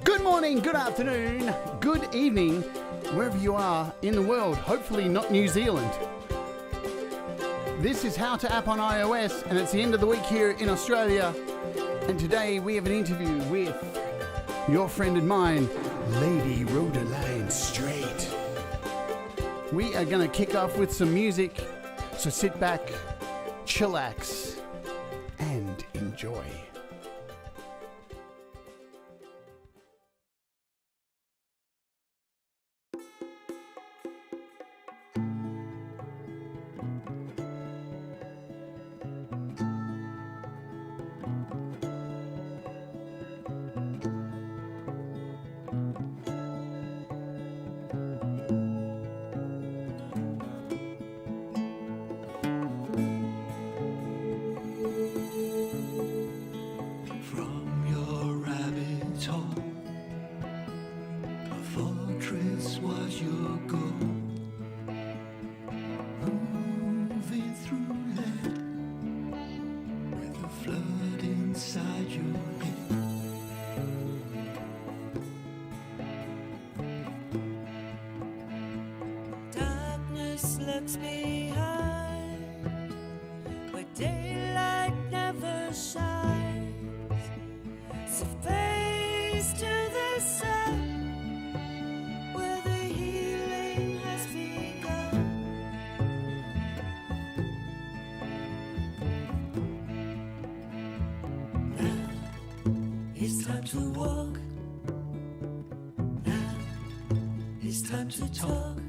Good morning, good afternoon, good evening, wherever you are in the world, hopefully not New Zealand. This is How to App on iOS, and it's the end of the week here in Australia. And today we have an interview with your friend and mine, Lady Rodaline Strate. We are going to kick off with some music, so sit back, chillax, and enjoy. Looks behind, where daylight never shines. So face to the sun, where the healing has begun. Now it's time to walk. Now it's time to talk.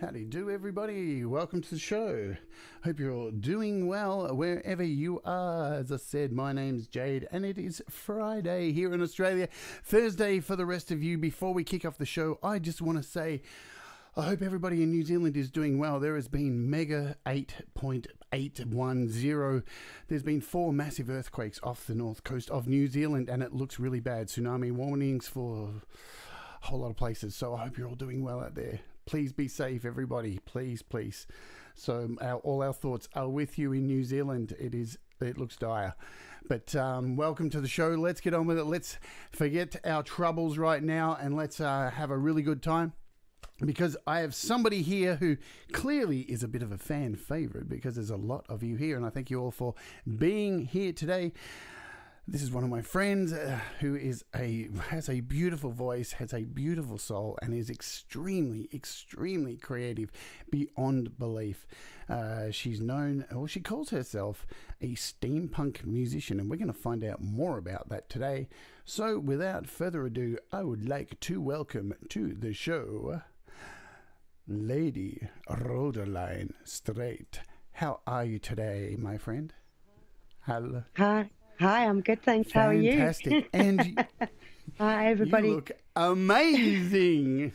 Howdy do, everybody. Welcome to the show. Hope you're all doing well wherever you are. As I said, my name's Jade, and it is Friday here in Australia. Thursday for the rest of you. Before we kick off the show, I just want to say, I hope everybody in New Zealand is doing well. There has been mega 8.810. There's been 4 massive earthquakes off the north coast of New Zealand, and it looks really bad. Tsunami warnings for a whole lot of places. So I hope you're all doing well out there. Please be safe, everybody. Please, please. So all our thoughts are with you in New Zealand. It looks dire. But welcome to the show. Let's get on with it. Let's forget our troubles right now and let's have a really good time. Because I have somebody here who clearly is a bit of a fan favorite because there's a lot of you here, and I thank you all for being here today. This is one of my friends who has a beautiful voice, has a beautiful soul, and is extremely, extremely creative beyond belief. She calls herself a steampunk musician, and we're going to find out more about that today. So without further ado, I would like to welcome to the show Lady Rodaline Strate. How are you today, my friend? Hello. Hi, I'm good, thanks. How are you? Fantastic. And hi, everybody. You look amazing.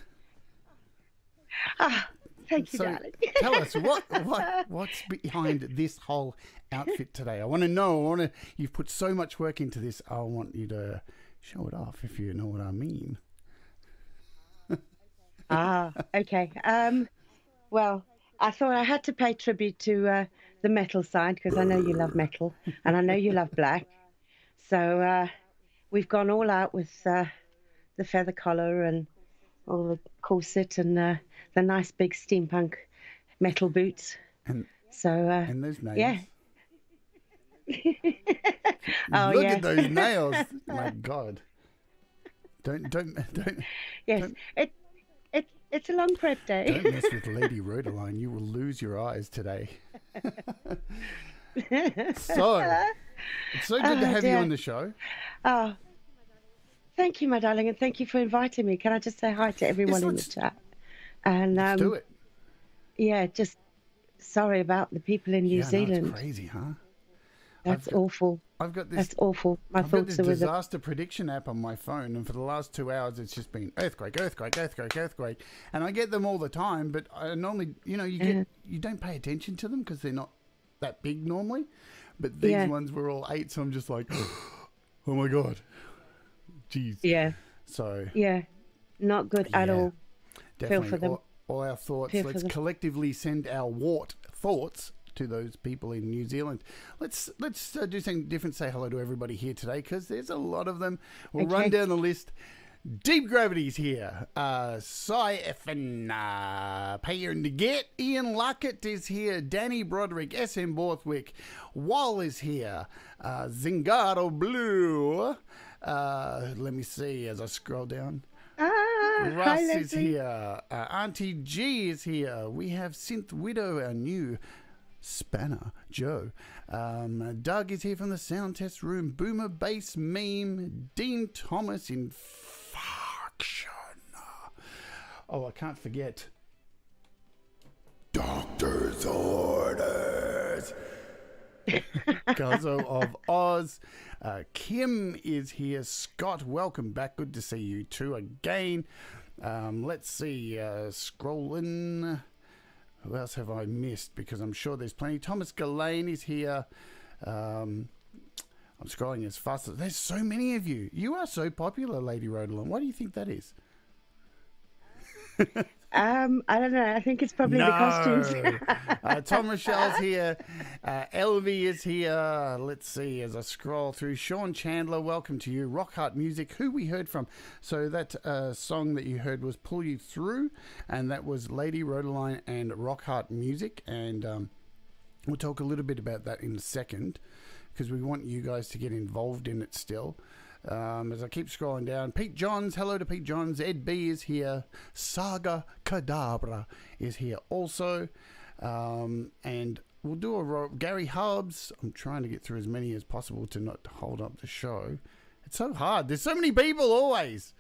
Thank you, darling. Tell us what's behind this whole outfit today. I want to know. You've put so much work into this. I want you to show it off, if you know what I mean. Okay. Well, I thought I had to pay tribute to the metal side because I know you love metal and I know you love black. So we've gone all out with the feather collar and all the corset and the nice big steampunk metal boots. And those nails. Yeah. Look at those nails. My God. Don't. Yes. It's a long prep day. Don't mess with Lady Rodaline. You will lose your eyes today. So, it's so good to have you on the show. Oh, thank you, my darling, and thank you for inviting me. Can I just say hi to everyone in the chat? And let's do it. Yeah, just sorry about the people in New Zealand. That's crazy, huh? That's awful. That's awful. I've got this disaster prediction app on my phone, and for the last 2 hours, it's just been earthquake, and I get them all the time. But I normally, you don't pay attention to them because they're not that big normally. But these ones were all 8, so I'm just like, oh my God, jeez. Yeah. So. Yeah, not good at all. Definitely. Feel for them. All our thoughts. Let's collectively send our thoughts to those people in New Zealand. Let's do something different. Say hello to everybody here today because there's a lot of them. We'll run down the list. Deep Gravity's here. Cy Effin, Pay and to Get. Ian Luckett is here. Danny Broderick. SM Borthwick. Wall is here. Zingaro Blue. Let me see as I scroll down. Russ is here. Auntie G is here. We have Synth Widow, our new Spanner Joe. Doug is here from the sound test room. Boomer Bass Meme. Dean Thomas in Faction. Oh, I can't forget Doctor's Orders. Guzzo of Oz. Kim is here. Scott, welcome back. Good to see you too again. Let's see. Scrolling. Who else have I missed? Because I'm sure there's plenty. Thomas Gillane is here. I'm scrolling as fast as... There's so many of you. You are so popular, Lady Rodaline. Why do you think that is? I don't know. I think it's probably the costumes. Tom Rochelle's here. Elvie is here. Let's see as I scroll through. Sean Chandler, welcome to you. Rockheart Music, who we heard from. So that song that you heard was Pull You Through, and that was Lady Rodaline and Rockheart Music. And we'll talk a little bit about that in a second because we want you guys to get involved in it still. As I keep scrolling down, Pete Johns, hello to Pete Johns. Ed B is here. Saga Cadabra is here also. And we'll do Gary Hubbs. I'm trying to get through as many as possible to not hold up the show. It's so hard. There's so many people always.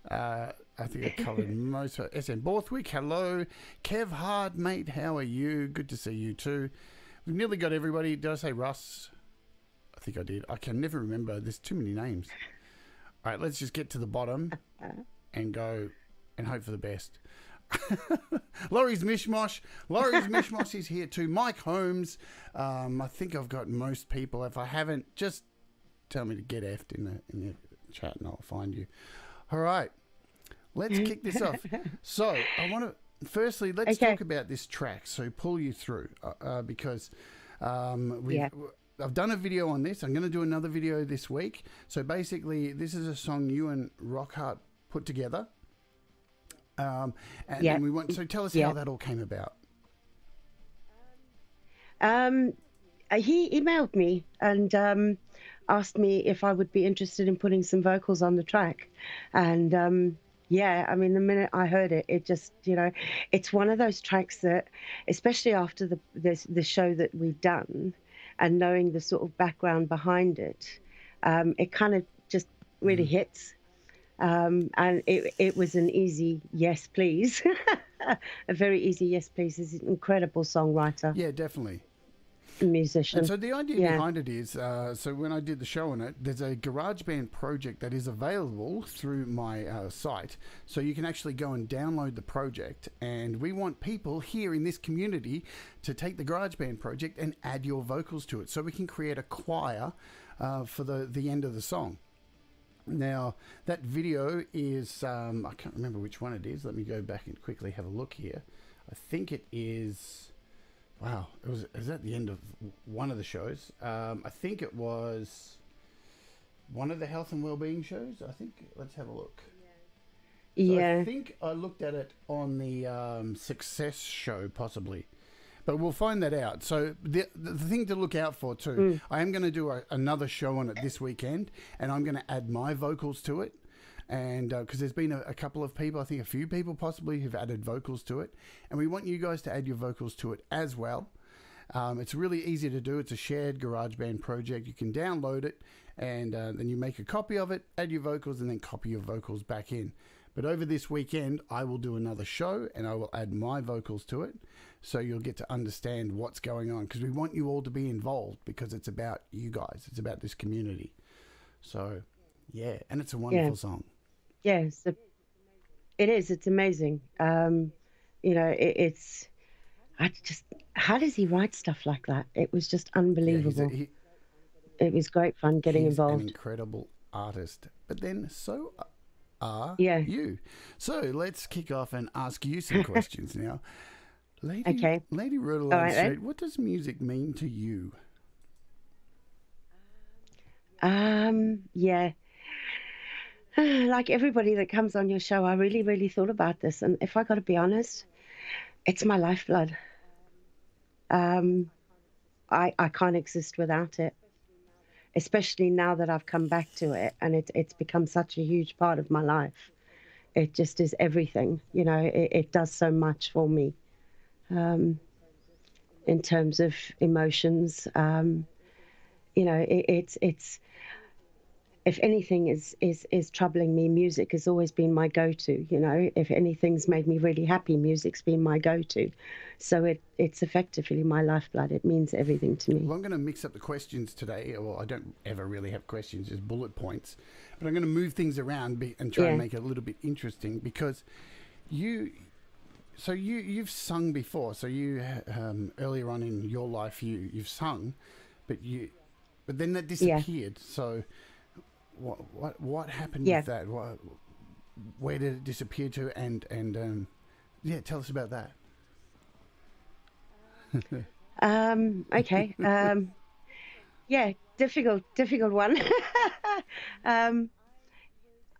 I think I covered most of it. SM Borthwick, hello. Kev Hard, mate, how are you? Good to see you too. We've nearly got everybody. Did I say Russ? I think I did. I can never remember. There's too many names. All right, let's just get to the bottom and go and hope for the best. Laurie's Mishmosh. Laurie's Mishmosh is here too. Mike Holmes. I think I've got most people. If I haven't, just tell me to get effed in the chat and I'll find you. All right. Let's kick this off. So I want to, firstly, let's talk about this track. So pull you through because I've done a video on this. I'm going to do another video this week. So basically, this is a song you and Rockhart put together. And we want, so tell us how that all came about. He emailed me and asked me if I would be interested in putting some vocals on the track. And I mean, the minute I heard it, it just, it's one of those tracks that, especially after the show that we've done and knowing the sort of background behind it, it kind of just really hits. And it was an easy yes, please. A very easy yes, please. He's an incredible songwriter. Yeah, definitely. Musician. And so the idea behind it is, so when I did the show on it, there's a GarageBand project that is available through my site. So you can actually go and download the project. And we want people here in this community to take the GarageBand project and add your vocals to it. So we can create a choir for the end of the song. Now, that video is, I can't remember which one it is. Let me go back and quickly have a look here. I think it is, wow, it was at the end of one of the shows. I think it was one of the health and wellbeing shows. I think, let's have a look. So I think I looked at it on the Success show, possibly. But we'll find that out. So the thing to look out for too, I am going to do another show on it this weekend, and I'm going to add my vocals to it. And because there's been a couple of people, I think a few people possibly, who've added vocals to it. And we want you guys to add your vocals to it as well. It's really easy to do. It's a shared GarageBand project. You can download it, and then you make a copy of it, add your vocals, and then copy your vocals back in. But over this weekend, I will do another show, and I will add my vocals to it. So you'll get to understand what's going on, because we want you all to be involved, because it's about you guys. It's about this community. So, yeah, and it's a wonderful song. Yes, it is. It's amazing. It's, how does he write stuff like that? It was just unbelievable. It was great fun getting involved. He's an incredible artist. But then so are you. So let's kick off and ask you some questions now. Lady Rodaline Strate, what does music mean to you? Like everybody that comes on your show, I really, really thought about this. And if I got to be honest, it's my lifeblood. I can't exist without it, especially now that I've come back to it and it's become such a huge part of my life. It just is everything, it does so much for me. In terms of emotions, it's if anything is troubling me, music has always been my go-to. If anything's made me really happy, music's been my go-to. So it's effectively my lifeblood. It means everything to me. Well, I'm going to mix up the questions today. Well, I don't ever really have questions, just bullet points. But I'm going to move things around and try and make it a little bit interesting, because you've sung before. So you earlier on in your life you've sung, but then that disappeared. So what happened with that? Where did it disappear to? And tell us about that. Okay. Difficult one.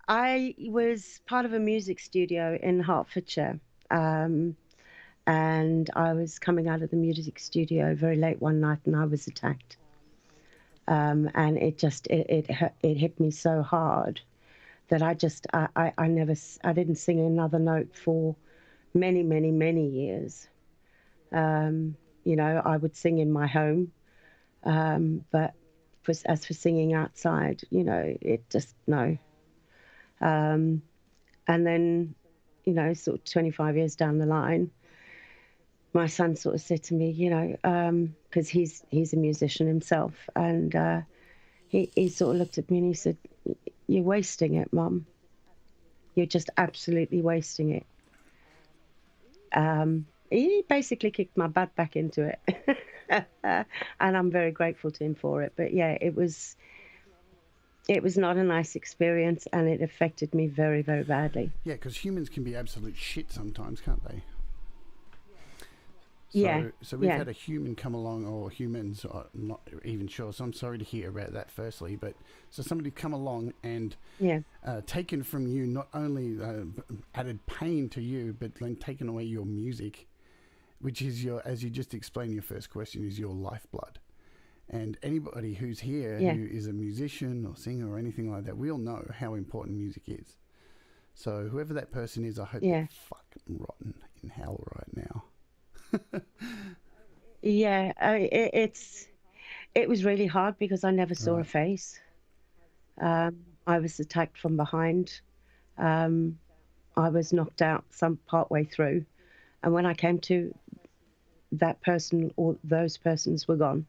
I was part of a music studio in Hertfordshire. And I was coming out of the music studio very late one night, and I was attacked. And it hit me so hard that I didn't sing another note for many, many, many years. I would sing in my home, but as for singing outside, it just no. And then, sort of 25 years down the line, my son sort of said to me, because he's a musician himself, and he sort of looked at me and he said, "You're wasting it, Mum. You're just absolutely wasting it." He basically kicked my butt back into it. And I'm very grateful to him for it. But yeah, it was not a nice experience, and it affected me very, very badly. Yeah, because humans can be absolute shit sometimes, can't they? So we've had a human come along, or humans, I'm not even sure, so I'm sorry to hear about that firstly, but so somebody come along and taken from you, not only added pain to you, but then taken away your music, which is your, as you just explained, your first question is your lifeblood. And anybody who's here who is a musician or singer or anything like that, we all know how important music is. So whoever that person is, I hope they're fucking rotten in hell right now. It was really hard because I never saw a face. I was attacked from behind. I was knocked out some part way through, and when I came to, that person or those persons were gone.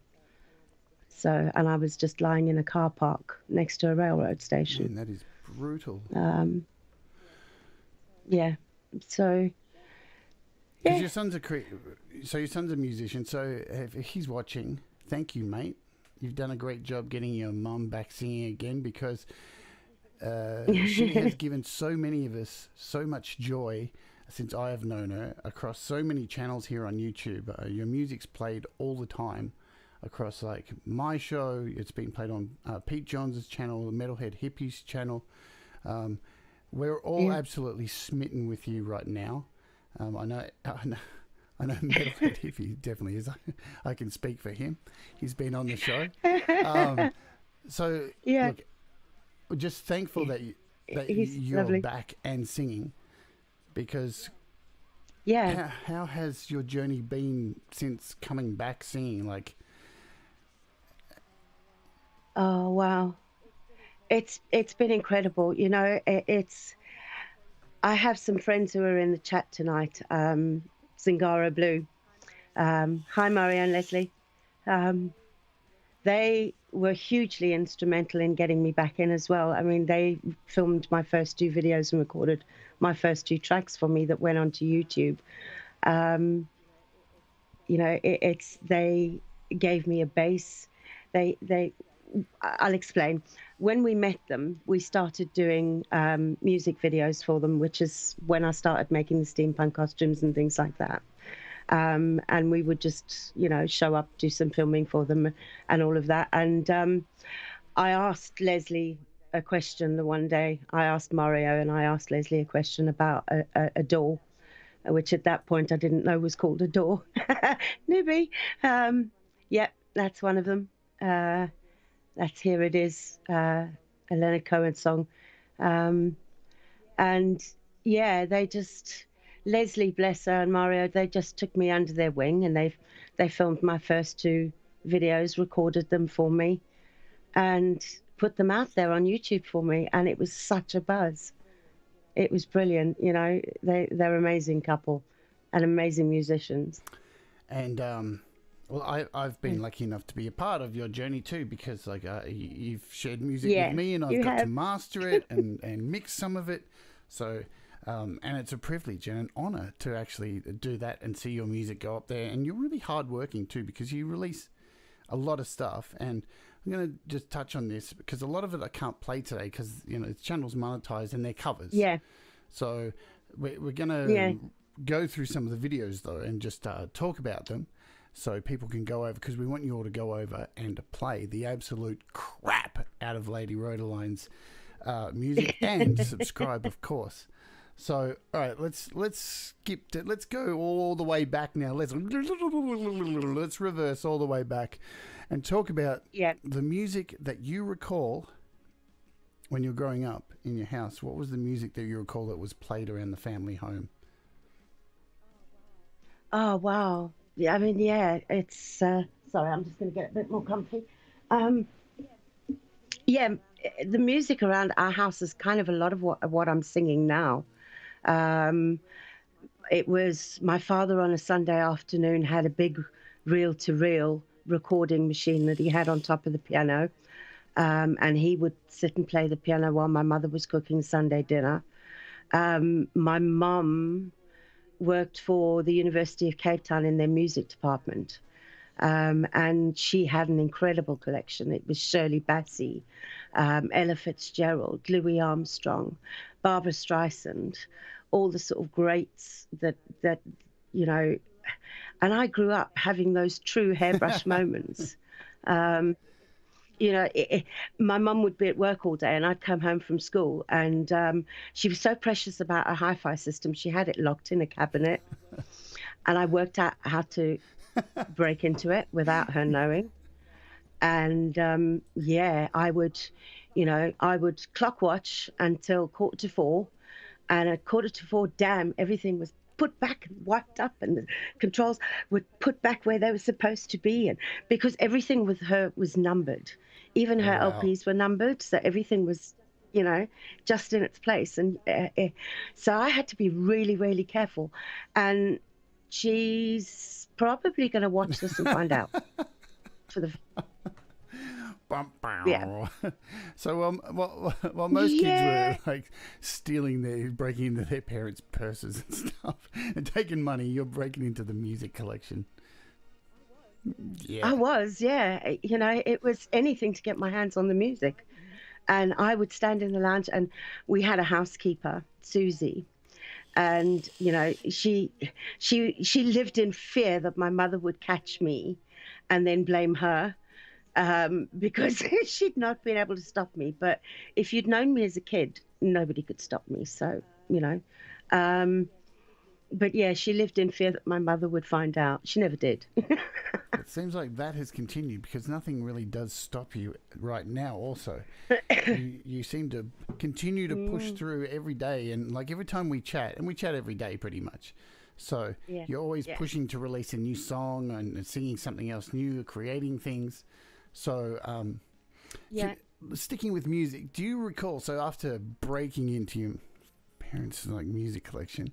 So, and I was just lying in a car park next to a railroad station. Man, that is brutal. So. Because your son's your son's a musician. So if he's watching, thank you, mate. You've done a great job getting your mum back singing again, because she has given so many of us so much joy since I have known her, across so many channels here on YouTube. Your music's played all the time across like my show. It's been played on Pete Johns' channel, the Metalhead Hippies channel. We're all absolutely smitten with you right now. I know Metalhead Hippie definitely is. I can speak for him. He's been on the show. Look, we're just thankful that you're lovely. Back and singing, because how has your journey been since coming back singing? Like, oh wow, it's been incredible. You know, I have some friends who are in the chat tonight. Zingara Blue. Hi, Mario and Leslie. They were hugely instrumental in getting me back in as well. I mean, they filmed my first 2 videos and recorded my first 2 tracks for me that went onto YouTube. You know, they gave me a bass. I'll explain. When we met them, we started doing music videos for them, which is when I started making the steampunk costumes and things like that. And we would just, you know, show up, do some filming for them and all of that. And I asked Leslie a question the one day. I asked Mario and I asked Leslie a question about a door, which at that point I didn't know was called a door. Newbie. That's one of them. That's Here It Is, a Leonard Cohen song. And yeah, they just, Leslie, bless her, and Mario, they just took me under their wing, and they filmed my first 2 videos, recorded them for me, and put them out there on YouTube for me. And it was such a buzz. It was brilliant. You know, they're an amazing couple and amazing musicians. And, well, I've been lucky enough to be a part of your journey too, because like you've shared music with me, and I've got to master it and mix some of it. So, and it's a privilege and an honor to actually do that and see your music go up there. And you're really hardworking too, because you release a lot of stuff. And I'm going to just touch on this because a lot of it I can't play today because, you know, the channel's monetized and they're covers. Yeah. So we're going to go through some of the videos though and just talk about them, so people can go over, because we want you all to go over and play the absolute crap out of Lady Rodaline's music and subscribe, of course. So, all right, let's go all the way back now. Let's reverse all the way back and talk about the music that you recall when you're growing up in your house. What was the music that you recall that was played around the family home? Oh, wow. Yeah, I mean, it's, sorry, I'm just going to get a bit more comfy. The music around our house is kind of a lot of what I'm singing now. It was my father on a Sunday afternoon had a big reel-to-reel recording machine that he had on top of the piano. And he would sit and play the piano while my mother was cooking Sunday dinner. My mum worked for the University of Cape Town in their music department. And she had an incredible collection. It was Shirley Bassey, Ella Fitzgerald, Louis Armstrong, Barbara Streisand, all the sort of greats that you know. And I grew up having those true hairbrush moments. You know, my mum would be at work all day and I'd come home from school, and she was so precious about her hi-fi system. She had it locked in a cabinet, and I worked out how to break into it without her knowing. And yeah, I would clock watch until 3:45, and at 4:45, damn, everything was put back and wiped up, and the controls were put back where they were supposed to be, and because everything with her was numbered, even her LPs were numbered, so everything was, you know, just in its place. And so I had to be really, really careful. And she's probably going to watch this and find out. For the yeah. So while most kids were like breaking into their parents' purses and stuff and taking money, you're breaking into the music collection. Yeah. I was, yeah. You know, it was anything to get my hands on the music. And I would stand in the lounge, and we had a housekeeper, Susie. And, you know, she lived in fear that my mother would catch me and then blame her, because she'd not been able to stop me. But if you'd known me as a kid, nobody could stop me. So, you know, but yeah, she lived in fear that my mother would find out. She never did. It seems like that has continued, because nothing really does stop you right now also. You seem to continue to push through every day, and like every time we chat, and we chat every day pretty much. So you're always pushing to release a new song and singing something else new, creating things. So sticking with music, do you recall, so after breaking into your parents' like music collection,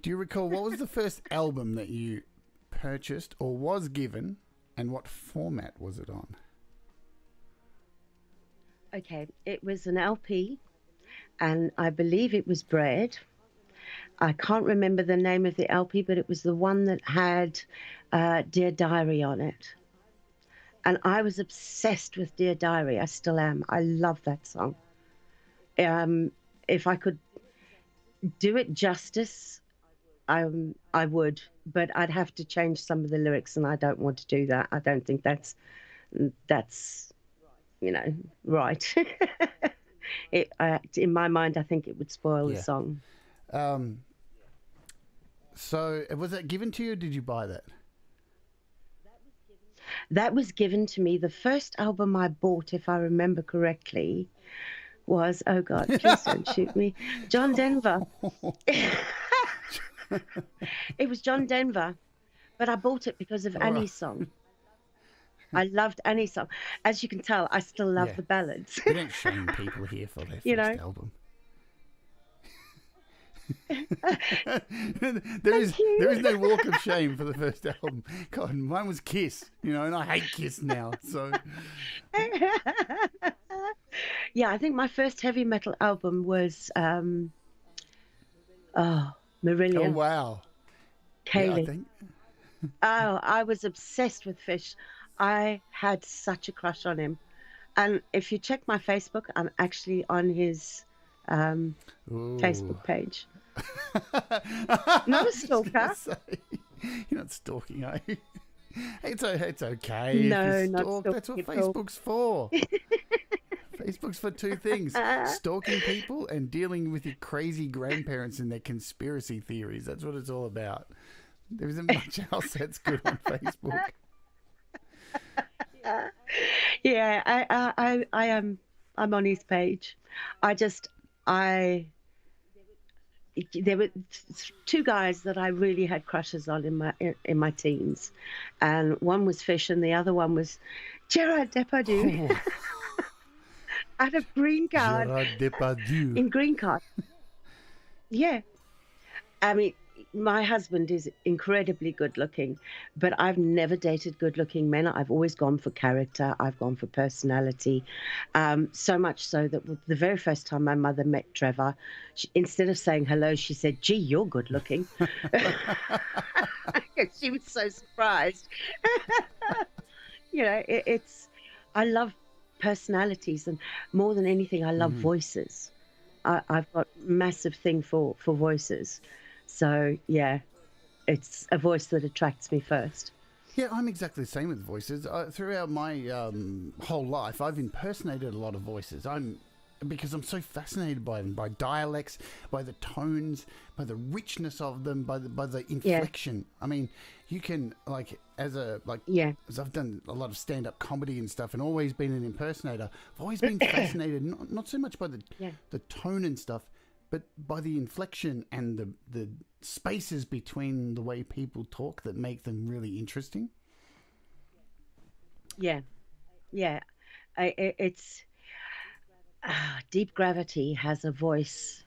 do you recall what was the first album that you purchased or was given, and what format was it on? Okay, it was an LP, and I believe it was Bread. I can't remember the name of the LP, but it was the one that had Dear Diary on it. And I was obsessed with Dear Diary. I still am. I love that song. If I could do it justice, I would, but I'd have to change some of the lyrics, and I don't want to do that. I don't think that's you know, right. In my mind, I think it would spoil the song. So was that given to you, or did you buy that? That was given to me. The first album I bought, if I remember correctly, was, oh God, please don't shoot me, John Denver. It was John Denver, but I bought it because of Annie's song. I loved Annie's song. As you can tell, I still love the ballads. We don't shame people here for their first album. there is no walk of shame for the first album. God, mine was Kiss, you know, and I hate Kiss now. So yeah, I think my first heavy metal album was Marillion. Oh wow. Kaylee. Yeah, I think. Oh, I was obsessed with Fish. I had such a crush on him. And if you check my Facebook, I'm actually on his Facebook page. Not a stalker. You're not stalking, are you? It's okay. No, not stalking. That's what Facebook's for. Facebook's for two things: stalking people and dealing with your crazy grandparents and their conspiracy theories. That's what it's all about. There isn't much else that's good on Facebook. Yeah, I am. I'm on his page. There were two guys that I really had crushes on in my teens, and one was Fish, and the other one was Gerard Depardieu. Oh. Out of Green Card. Gerard Depardieu. In Green Card. Yeah. I mean, my husband is incredibly good looking, but I've never dated good looking men. I've always gone for character, I've gone for personality. So much so that the very first time my mother met Trevor, instead of saying hello, she said, "Gee, you're good looking." She was so surprised. I love personalities, and more than anything, I love voices. I've got massive thing for voices. So, yeah, it's a voice that attracts me first. Yeah, I'm exactly the same with voices. Throughout my whole life, I've impersonated a lot of voices. Because I'm so fascinated by them, by dialects, by the tones, by the richness of them, by the inflection. Yeah. I mean, you can as I've done a lot of stand-up comedy and stuff, and always been an impersonator. I've always been fascinated, not so much by the tone and stuff, but by the inflection and the spaces between the way people talk that make them really interesting. Yeah, it's Deep Gravity has a voice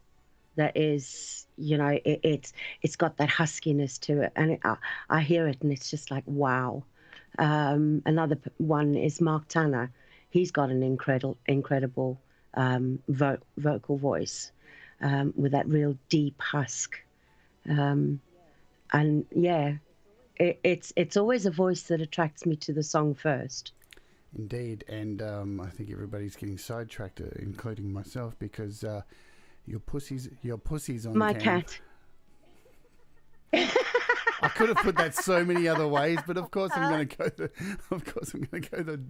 that is, it's got that huskiness to it, and I hear it, and it's just like wow. Another one is Mark Tanner. He's got an incredible vocal voice. With that real deep husk, and yeah, it's always a voice that attracts me to the song first. Indeed, and I think everybody's getting sidetracked, including myself, because your pussy's on my cam. cat. I could have put that so many other ways, but of course I'm going to go the.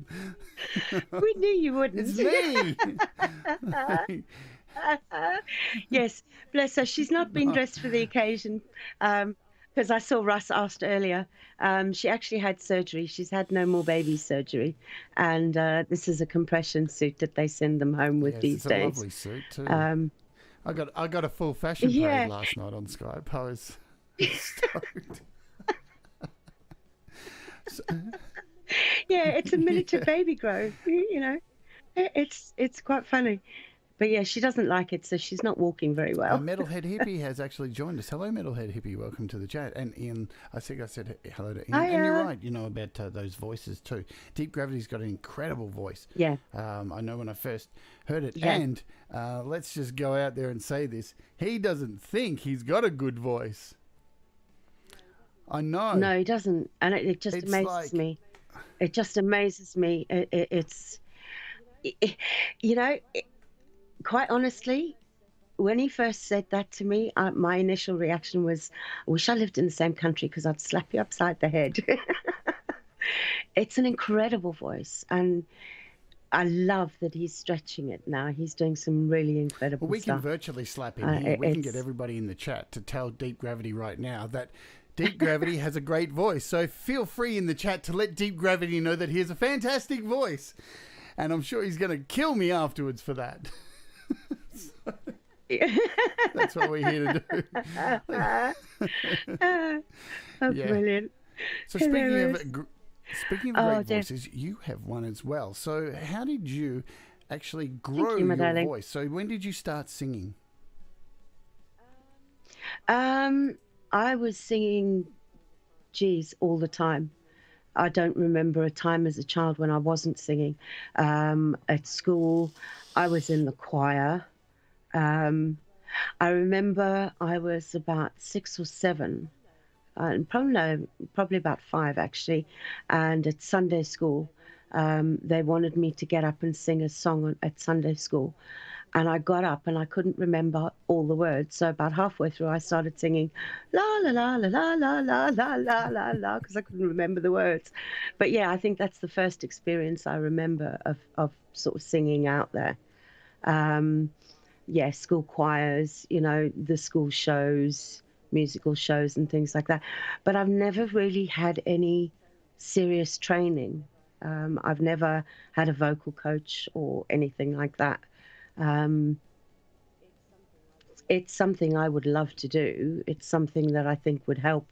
We knew you wouldn't. It's me. Yes, bless her. She's not been dressed for the occasion, because I saw Russ asked earlier. She actually had surgery. She's had no more baby surgery, and this is a compression suit that they send them home with these days. It's a lovely suit too. I got a full fashion parade last night on Skype. I was stoked. Yeah, it's a miniature baby grow. It's quite funny. But yeah, she doesn't like it, so she's not walking very well. Metalhead Hippie has actually joined us. Hello, Metalhead Hippie. Welcome to the chat. And Ian, I think I said hello to Ian. Hiya. And you're right, about those voices too. Deep Gravity's got an incredible voice. Yeah. I know when I first heard it. Yeah. And let's just go out there and say this. He doesn't think he's got a good voice. I know. No, he doesn't. And it just amazes me. It just amazes me. Quite honestly, when he first said that to me, my initial reaction was, I wish I lived in the same country, because I'd slap you upside the head. It's an incredible voice, and I love that he's stretching it now. He's doing some really incredible stuff. Well, we can stuff. virtually slap him here. We can get everybody in the chat to tell Deep Gravity right now that Deep Gravity has a great voice. So feel free in the chat to let Deep Gravity know that he has a fantastic voice. And I'm sure he's going to kill me afterwards for that. That's what we're here to do. Brilliant. So speaking of great voices, you have one as well. So how did you actually grow your voice? So when did you start singing? I was singing, all the time. I don't remember a time as a child when I wasn't singing. At school, I was in the choir. I remember I was about 6 or 7, and probably about 5 actually. And at Sunday school, they wanted me to get up and sing a song at Sunday school. And I got up and I couldn't remember all the words. So about halfway through, I started singing la la la la la la la la la la la, because I couldn't remember the words. But yeah, I think that's the first experience I remember of sort of singing out there. School choirs, the school shows, musical shows and things like that. But I've never really had any serious training. I've never had a vocal coach or anything like that. It's something I would love to do. It's something that I think would help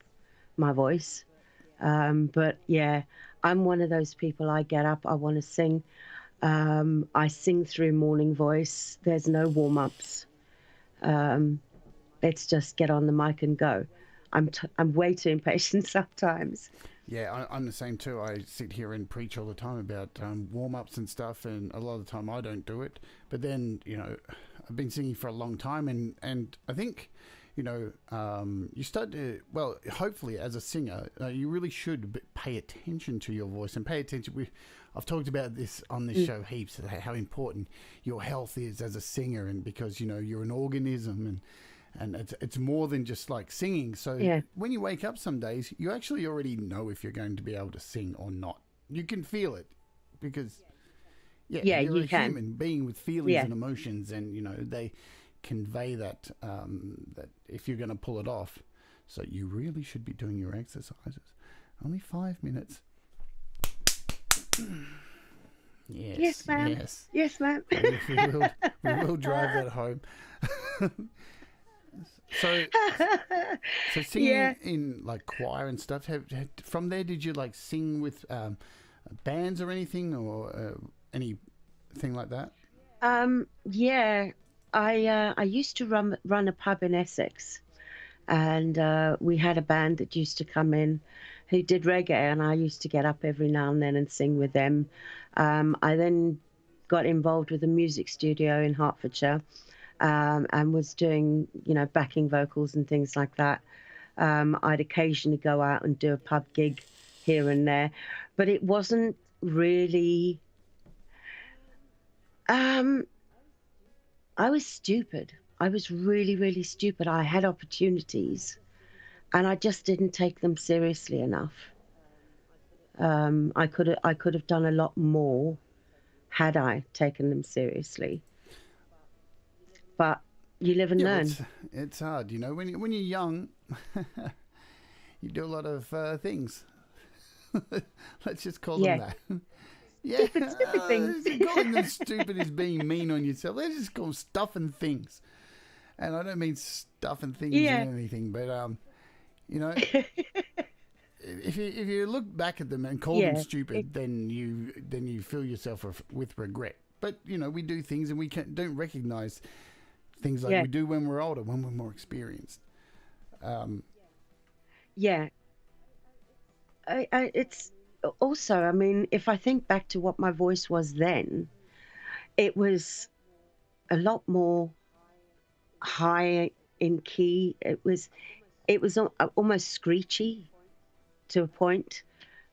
my voice. But yeah, I'm one of those people. I get up, I want to sing. I sing through morning voice. There's no warm-ups. It's just get on the mic and go. I'm way too impatient sometimes. Yeah, I'm the same too. I sit here and preach all the time about warm-ups and stuff, and a lot of the time I don't do it. But then, I've been singing for a long time, and I think, you start to, well, hopefully as a singer, you really should pay attention to your voice and pay attention. I've talked about this on this show heaps, how important your health is as a singer, and because, you're an organism, and it's more than just like singing. So when you wake up some days, you actually already know if you're going to be able to sing or not. You can feel it because, you're you a can. human being with feelings and emotions, and, they convey that, that if you're going to pull it off. So you really should be doing your exercises. Only 5 minutes. Yes, ma'am. Yes. Yes, ma'am. We will drive that home. So singing in like choir and stuff. From there, did you like sing with bands or anything, or anything like that? Yeah, I used to run a pub in Essex, and we had a band that used to come in who did reggae, and I used to get up every now and then and sing with them. I then got involved with a music studio in Hertfordshire, and was doing, backing vocals and things like that. I'd occasionally go out and do a pub gig here and there, but it wasn't really. I was stupid. I was really, really stupid. I had opportunities, and I just didn't take them seriously enough. I could have done a lot more had I taken them seriously. But you live and learn. It's hard, when you're young, you do a lot of things. Let's just call them that. Yeah, Stupid things. Calling them stupid is being mean on yourself. Let's just call them stuff and things. And I don't mean stuff and things and anything, but if you look back at them and call them stupid, then you fill yourself with regret. But we do things and we don't recognize things like we do when we're older, when we're more experienced. It's also, I mean, if I think back to what my voice was then, it was a lot more high in key. It was almost screechy to a point,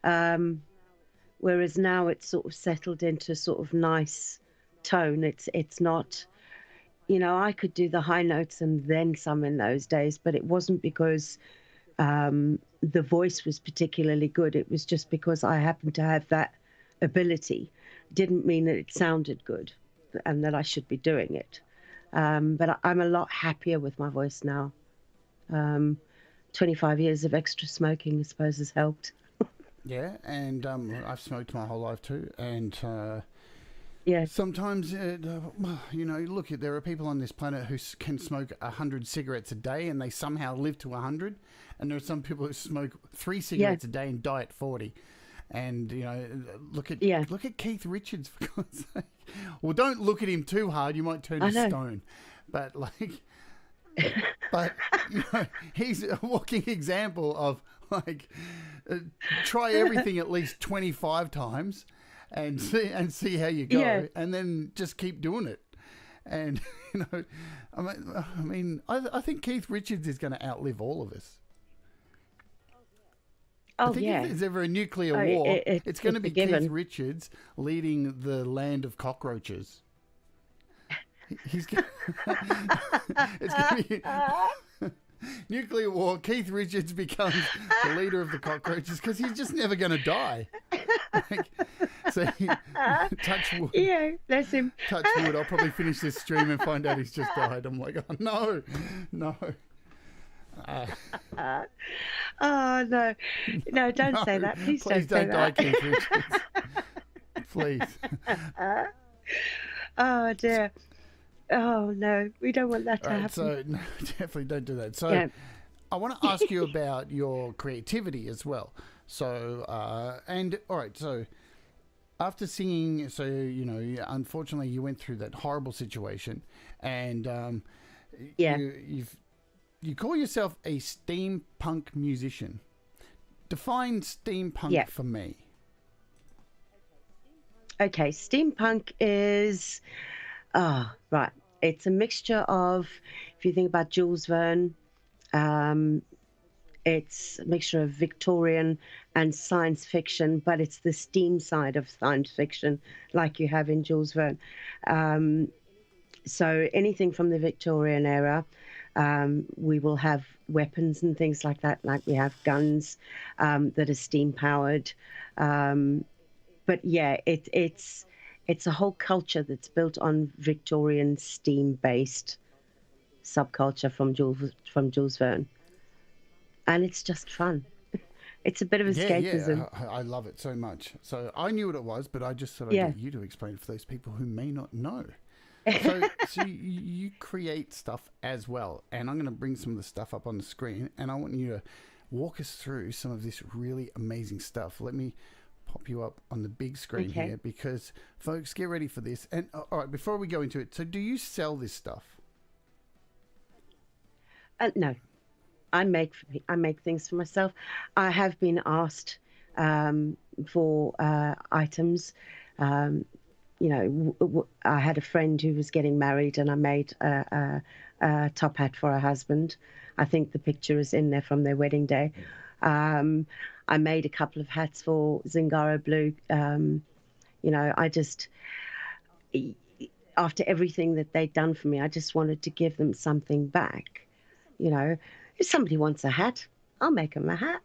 whereas now it's sort of settled into sort of nice tone. It's not, I could do the high notes and then some in those days, but it wasn't because the voice was particularly good. It was just because I happened to have that ability. Didn't mean that it sounded good and that I should be doing it. But I'm a lot happier with my voice now. 25 years of extra smoking, I suppose, has helped. Yeah, and I've smoked my whole life too, and sometimes, look, there are people on this planet who can smoke 100 cigarettes a day, and they somehow live to 100, and there are some people who smoke 3 cigarettes a day and die at 40. And look at Keith Richards, for God's sake. Well, don't look at him too hard; you might turn to stone. But he's a walking example of try everything at least 25 times, and see how you go, and then just keep doing it. And I think Keith Richards is going to outlive all of us. I think if there's ever a nuclear war, it's going to be Keith Richards leading the land of cockroaches. It's going to be nuclear war. Keith Richards becomes the leader of the cockroaches because he's just never going to die. Touch wood. Yeah, bless him. Touch wood. I'll probably finish this stream and find out he's just died. I'm like, oh, no. Oh no, don't say that. Please don't say die, that. Keith Richards. Please. Oh dear. Oh no, we don't want that to happen. So no, definitely don't do that. So I want to ask you about your creativity as well. So all right. So after singing, so unfortunately you went through that horrible situation, and you've you call yourself a steampunk musician. Define steampunk for me. Okay, steampunk is, right. It's a mixture of, if you think about Jules Verne, it's a mixture of Victorian and science fiction, but it's the steam side of science fiction, like you have in Jules Verne. So anything from the Victorian era, we will have weapons and things like that, like we have guns that are steam powered. But yeah, it's a whole culture that's built on Victorian steam-based subculture from Jules Verne, and it's just fun. It's a bit of escapism. Yeah, I love it so much. So I knew what it was, but I just thought I'd get you to explain it for those people who may not know. So you create stuff as well, and I'm going to bring some of the stuff up on the screen, and I want you to walk us through some of this really amazing stuff. Let me pop you up on the big screen here, because folks, get ready for this. And all right, before we go into it, so do you sell this stuff? No, I make things for myself. I have been asked for items. You know, I had a friend who was getting married, and I made a top hat for her husband. I think the picture is in there from their wedding day. I made a couple of hats for Zingaro Blue. You know, I just, after everything that they'd done for me, I just wanted to give them something back. You know, if somebody wants a hat, I'll make them a hat.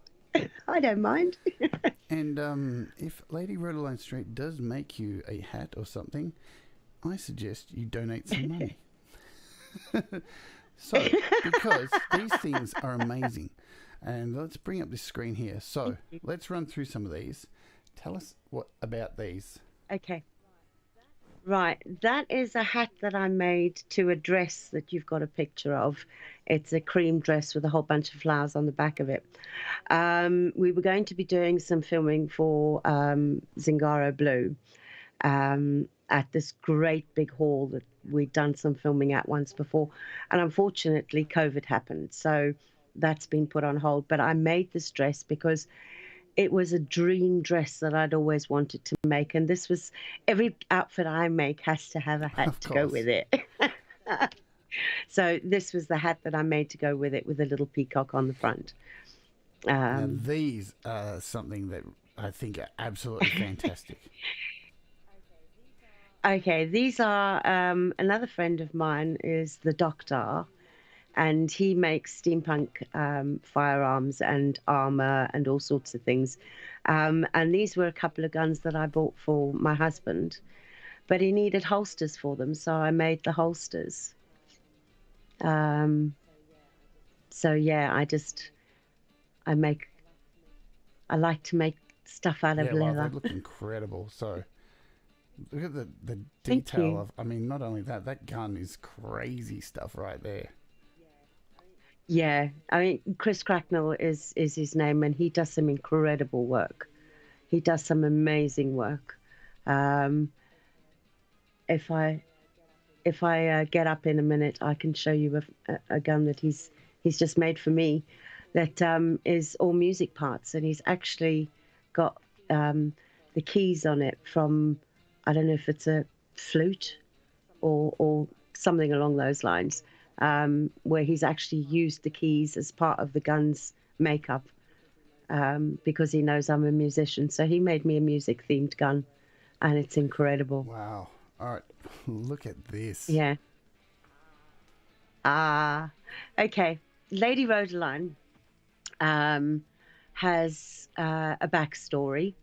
I don't mind. And if Lady Rodaline Strate does make you a hat or something, I suggest you donate some money. So, because these things are amazing. And let's bring up this screen here. So, let's run through some of these. Tell us what about these. Okay. Right. That is a hat that I made to a dress that you've got a picture of. It's a cream dress with a whole bunch of flowers on the back of it. We were going to be doing some filming for Zingaro Blue at this great big hall that we'd done some filming at once before. And unfortunately, COVID happened. So that's been put on hold. But I made this dress because it was a dream dress that I'd always wanted to make. And this was, every outfit I make has to have a hat to go with it. So this was the hat that I made to go with it, with a little peacock on the front. Now these are something that I think are absolutely fantastic. Okay, these are, another friend of mine is the Doctor, and he makes steampunk firearms and armor and all sorts of things. And these were a couple of guns that I bought for my husband, but he needed holsters for them, so I made the holsters. So yeah, I like to make stuff out of leather. Well, they look incredible. So look at the detail of, I mean, not only that gun is crazy stuff right there. Yeah, I mean, Chris Cracknell is his name, and he does some incredible work. He does some amazing work. If I get up in a minute, I can show you a gun that he's just made for me that is all music parts, and he's actually got the keys on it from, I don't know if it's a flute or something along those lines, where he's actually used the keys as part of the gun's makeup because he knows I'm a musician. So he made me a music-themed gun, and it's incredible. Wow. All right, look at this. Yeah. Okay. Lady Rodaline has a backstory,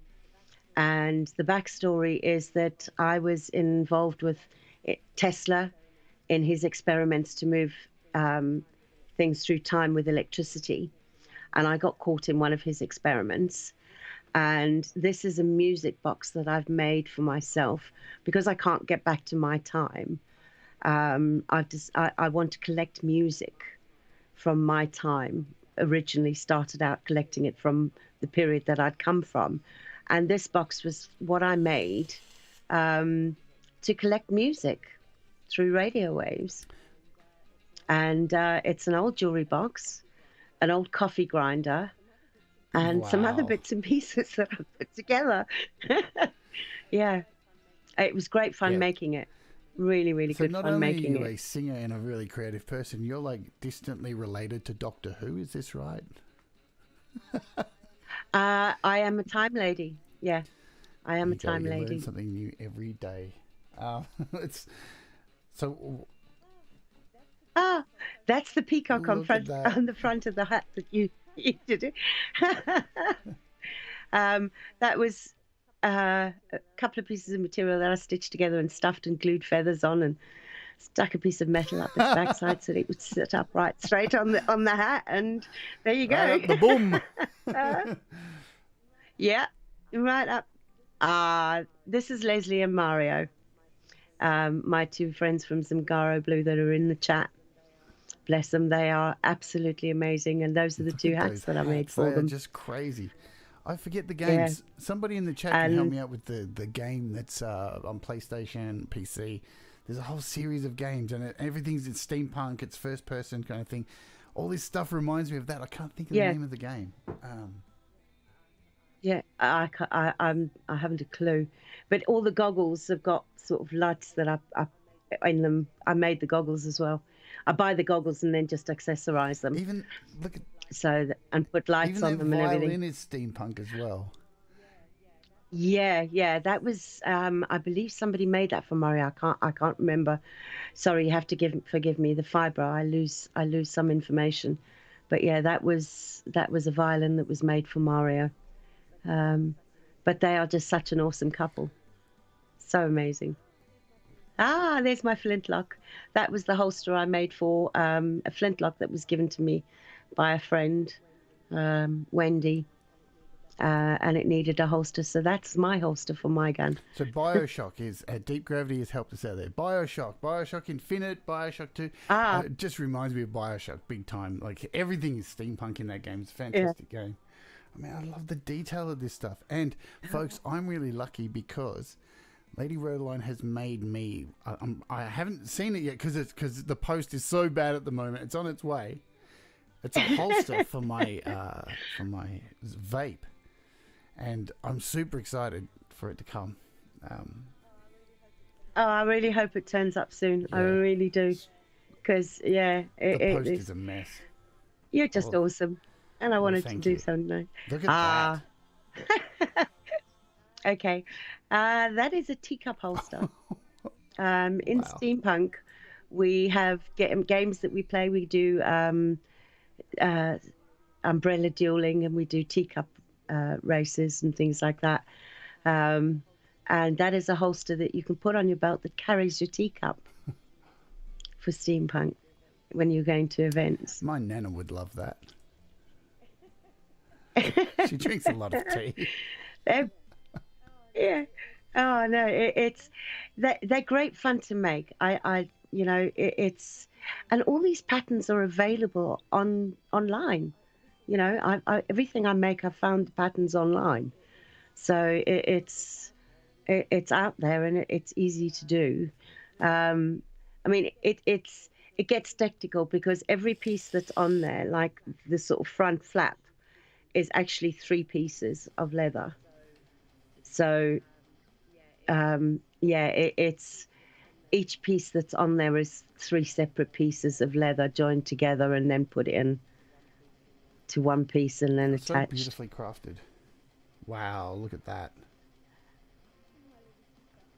and the backstory is that I was involved with Tesla in his experiments to move things through time with electricity, and I got caught in one of his experiments. And this is a music box that I've made for myself because I can't get back to my time. I want to collect music from my time. Originally started out collecting it from the period that I'd come from. And this box was what I made to collect music through radio waves. And it's an old jewelry box, an old coffee grinder, and some other Wow. bits and pieces that I've put together. Yeah, it was great fun Yeah. making it. Really, really So good not fun only are making you it. a singer and a really creative person, you're like distantly related to Doctor Who. Is this right? I am a time lady. Yeah, I am a You go, time you learn lady. something new every day. It's so. Ah, that's the peacock Look at that. on the front of the hat that you did it. That was a couple of pieces of material that I stitched together and stuffed and glued feathers on and stuck a piece of metal up its backside so that it would sit upright straight on the hat, and there you Right go. up the boom. Yeah, right up. This is Leslie and Mario, my two friends from Zimgaro Blue that are in the chat. Bless them, they are absolutely amazing, and those are the Look two at hats those that I made hats. for They are them. just crazy. I forget the Yeah, games. Somebody in the chat can help and me out with the game that's on PlayStation, PC. There's a whole series of games, and everything's in steampunk. It's first person kind of thing. All this stuff reminds me of that. I can't think of the yeah, name of the game. yeah. I haven't a clue, but all the goggles have got sort of lights that I in them. I made the goggles as well. I buy the goggles and then just accessorize them, Even look at and put lights even on that them and everything. violin is steampunk as well. Yeah, that was I believe somebody made that for Mario. I can't remember. Sorry, you have to forgive me. The fibre, I lose some information. But yeah, that was a violin that was made for Mario. Um, but they are just such an awesome couple. So amazing. There's my flintlock. That was the holster I made for a flintlock that was given to me by a friend, Wendy, and it needed a holster. So that's my holster for my gun. So Bioshock is Deep Gravity has helped us out there. Bioshock Infinite, Bioshock 2. Ah, It just reminds me of Bioshock big time. Like everything is steampunk in that game. It's a yeah. fantastic game. I mean, I love the detail of this stuff. And folks, I'm really lucky because Lady Rodaline has made me. I haven't seen it yet because the post is so bad at the moment. It's on its way. It's a holster for my vape, and I'm super excited for it to come. I really hope it turns up soon. I Yeah, really do. Because, yeah, the post it's, is a mess. you're just Oh, awesome. And I well, wanted to thank do you. something. Look at Ah, that. okay. That is a teacup holster. In Wow. Steampunk, we have games that we play. We do uh, umbrella dueling, and we do teacup races and things like that. Um, and that is a holster that you can put on your belt that carries your teacup for Steampunk when you're going to events. My Nana would love that. She drinks a lot of tea. They're, yeah. Oh no, they're great fun to make. It's and all these patterns are available online. Everything I make, I found the patterns online, so it's out there and it's easy to do. I mean, it gets technical because every piece that's on there, like the sort of front flap, is actually 3 pieces of leather. So it's each piece that's on there is 3 separate pieces of leather joined together and then put in to one piece and then So attached. beautifully crafted. Wow, look at that.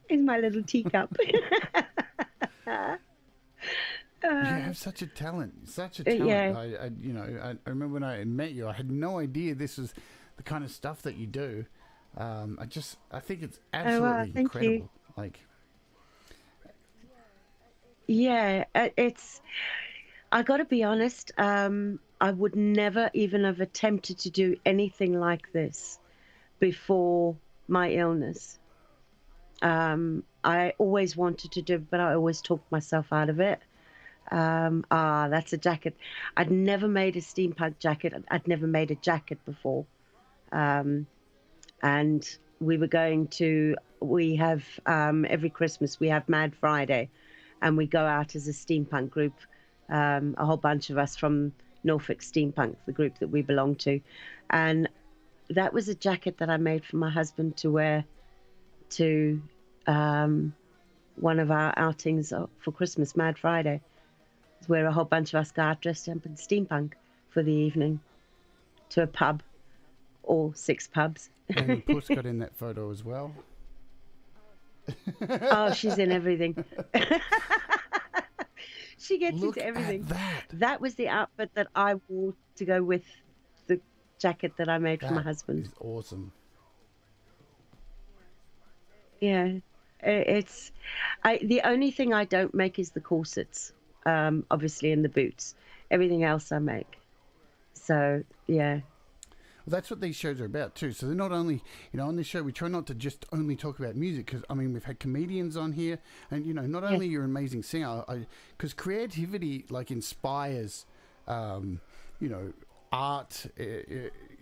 Is my little teacup. You have such a talent, such a talent. Yeah. I remember when I met you, I had no idea this was the kind of stuff that you do. I think it's absolutely Thank incredible. you. Like, Yeah, I got to be honest, I would never even have attempted to do anything like this before my illness. I always wanted to do, but I always talked myself out of it. That's a jacket. I'd never made a steampunk jacket. I'd never made a jacket before. And we have every Christmas we have Mad Friday, and we go out as a steampunk group a whole bunch of us from Norfolk Steampunk, the group that we belong to. And that was a jacket that I made for my husband to wear to one of our outings for Christmas, Mad Friday, where a whole bunch of us go out dressed up in steampunk for the evening to a pub, or 6 pubs. And Puss got in that photo as well. Oh, she's in everything. She gets Look into everything. at that. That was the outfit that I wore to go with the jacket that I made for my husband. Is awesome. Yeah, the only thing I don't make is the corsets, obviously, and the boots. Everything else I make. So, yeah. Well, that's what these shows are about too. So they're not only, on this show we try not to just only talk about music, because we've had comedians on here, and not only you're an amazing singer, because creativity inspires, art.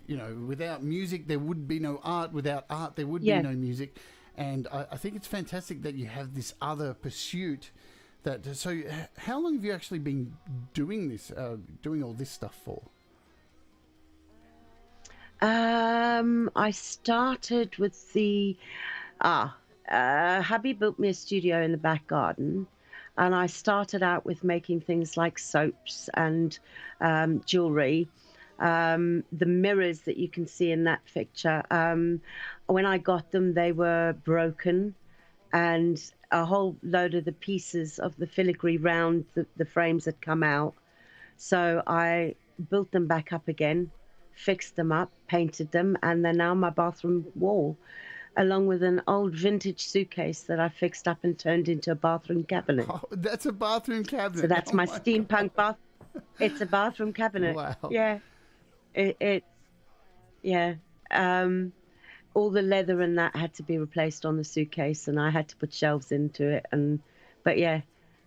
Without music there would be no art. Without art there would be no music. And I think it's fantastic that you have this other pursuit. So how long have you actually been doing this, doing all this stuff for? I started with hubby built me a studio in the back garden, and I started out with making things like soaps and jewelry. The mirrors that you can see in that picture, when I got them, they were broken, and a whole load of the pieces of the filigree round the frames had come out. So I built them back up again, fixed them up, painted them, and they're now my bathroom wall, along with an old vintage suitcase that I fixed up and turned into a bathroom cabinet. Oh, that's a bathroom cabinet. So that's my steampunk bath. It's a bathroom cabinet. Wow. Yeah. All the leather and that had to be replaced on the suitcase, and I had to put shelves into it. But yeah,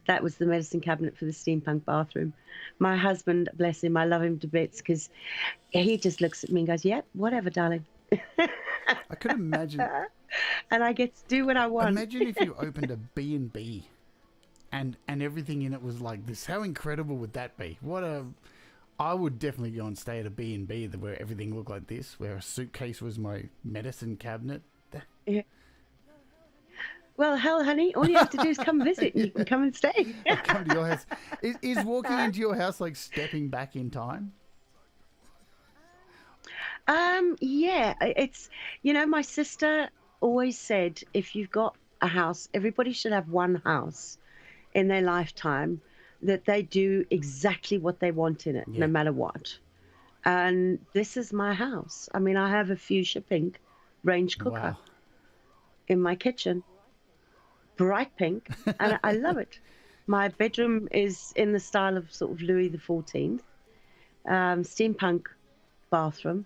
that was the medicine cabinet for the steampunk bathroom. My husband, bless him, I love him to bits, because he just looks at me and goes, "Yep, whatever, darling." I could imagine. And I get to do what I want. Imagine if you opened a B&B and everything in it was like this. How incredible would that be? I would definitely go and stay at a B&B where everything looked like this, where a suitcase was my medicine cabinet. Yeah. Well, hell, honey, all you have to do is come visit, and you can come and stay. I'll come to your house. Is walking into your house like stepping back in time? Yeah, it's, my sister always said, if you've got a house, everybody should have one house in their lifetime that they do exactly what they want in it, no matter what. And this is my house. I have a fuchsia pink range cooker in my kitchen, bright pink, and I love it. My bedroom is in the style of sort of Louis XIV, steampunk bathroom.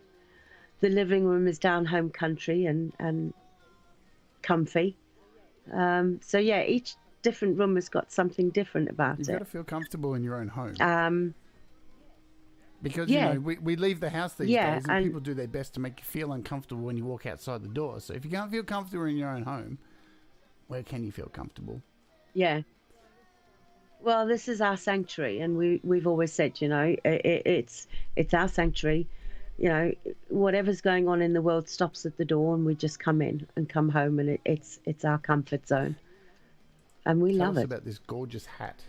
The living room is down home country and comfy. So yeah, each different room has got something different about You've it. got to feel comfortable in your own home. Because we leave the house these days, and people do their best to make you feel uncomfortable when you walk outside the door. So if you can't feel comfortable in your own home, where can you feel comfortable? Yeah. Well, this is our sanctuary, and we've always said, it's our sanctuary. Whatever's going on in the world stops at the door, and we just come in and come home, and it's our comfort zone, and we love it. Tell us about this gorgeous hat.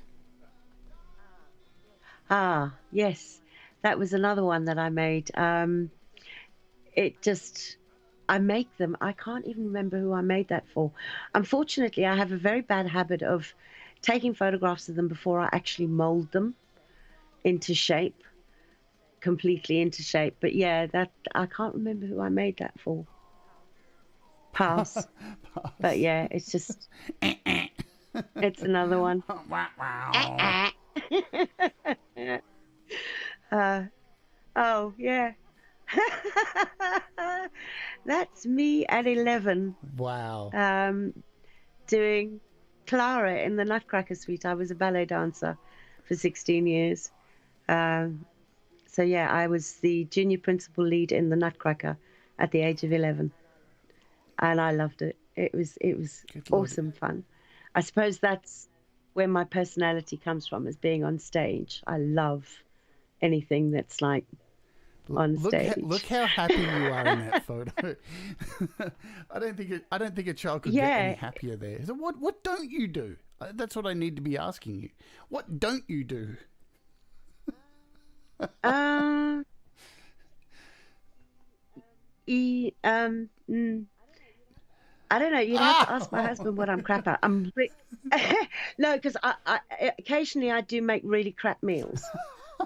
Yes, that was another one that I made. I make them. I can't even remember who I made that for. Unfortunately, I have a very bad habit of taking photographs of them before I actually mold them into shape, completely into shape. But yeah, that I can't remember who I made that for. Pass. Pass. But yeah, it's just it's another one. Oh yeah. That's me at 11. Wow. Doing Clara in the Nutcracker Suite. I was a ballet dancer for 16 years. So yeah, I was the junior principal lead in the Nutcracker at the age of 11, and I loved it. It was awesome fun. I suppose that's where my personality comes from, as being on stage. I love anything that's like on stage. Look how happy you are in that photo. I don't think a child could get any happier there. So what don't you do? That's what I need to be asking you. What don't you do? I don't know. You'd have to ask my husband what I'm crap at. No, because I occasionally I do make really crap meals.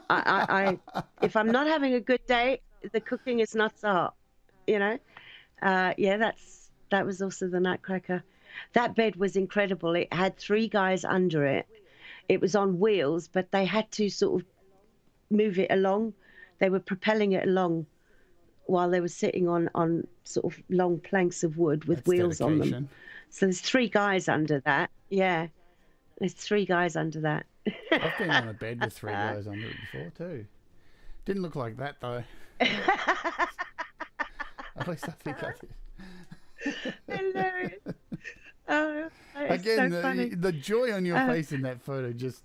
I if I'm not having a good day, the cooking is not so hot, you know. That was also the Nutcracker. That bed was incredible. It had 3 guys under it. It was on wheels, but they had to sort of move it along. They were propelling it along while they were sitting on sort of long planks of wood with wheels on them. So there's 3 guys under that. Yeah, there's 3 guys under that. I've been on a bed with 3 guys under it before too. Didn't look like that though. At least I think I did. Hilarious. Oh, again, so funny. the joy on your face in that photo just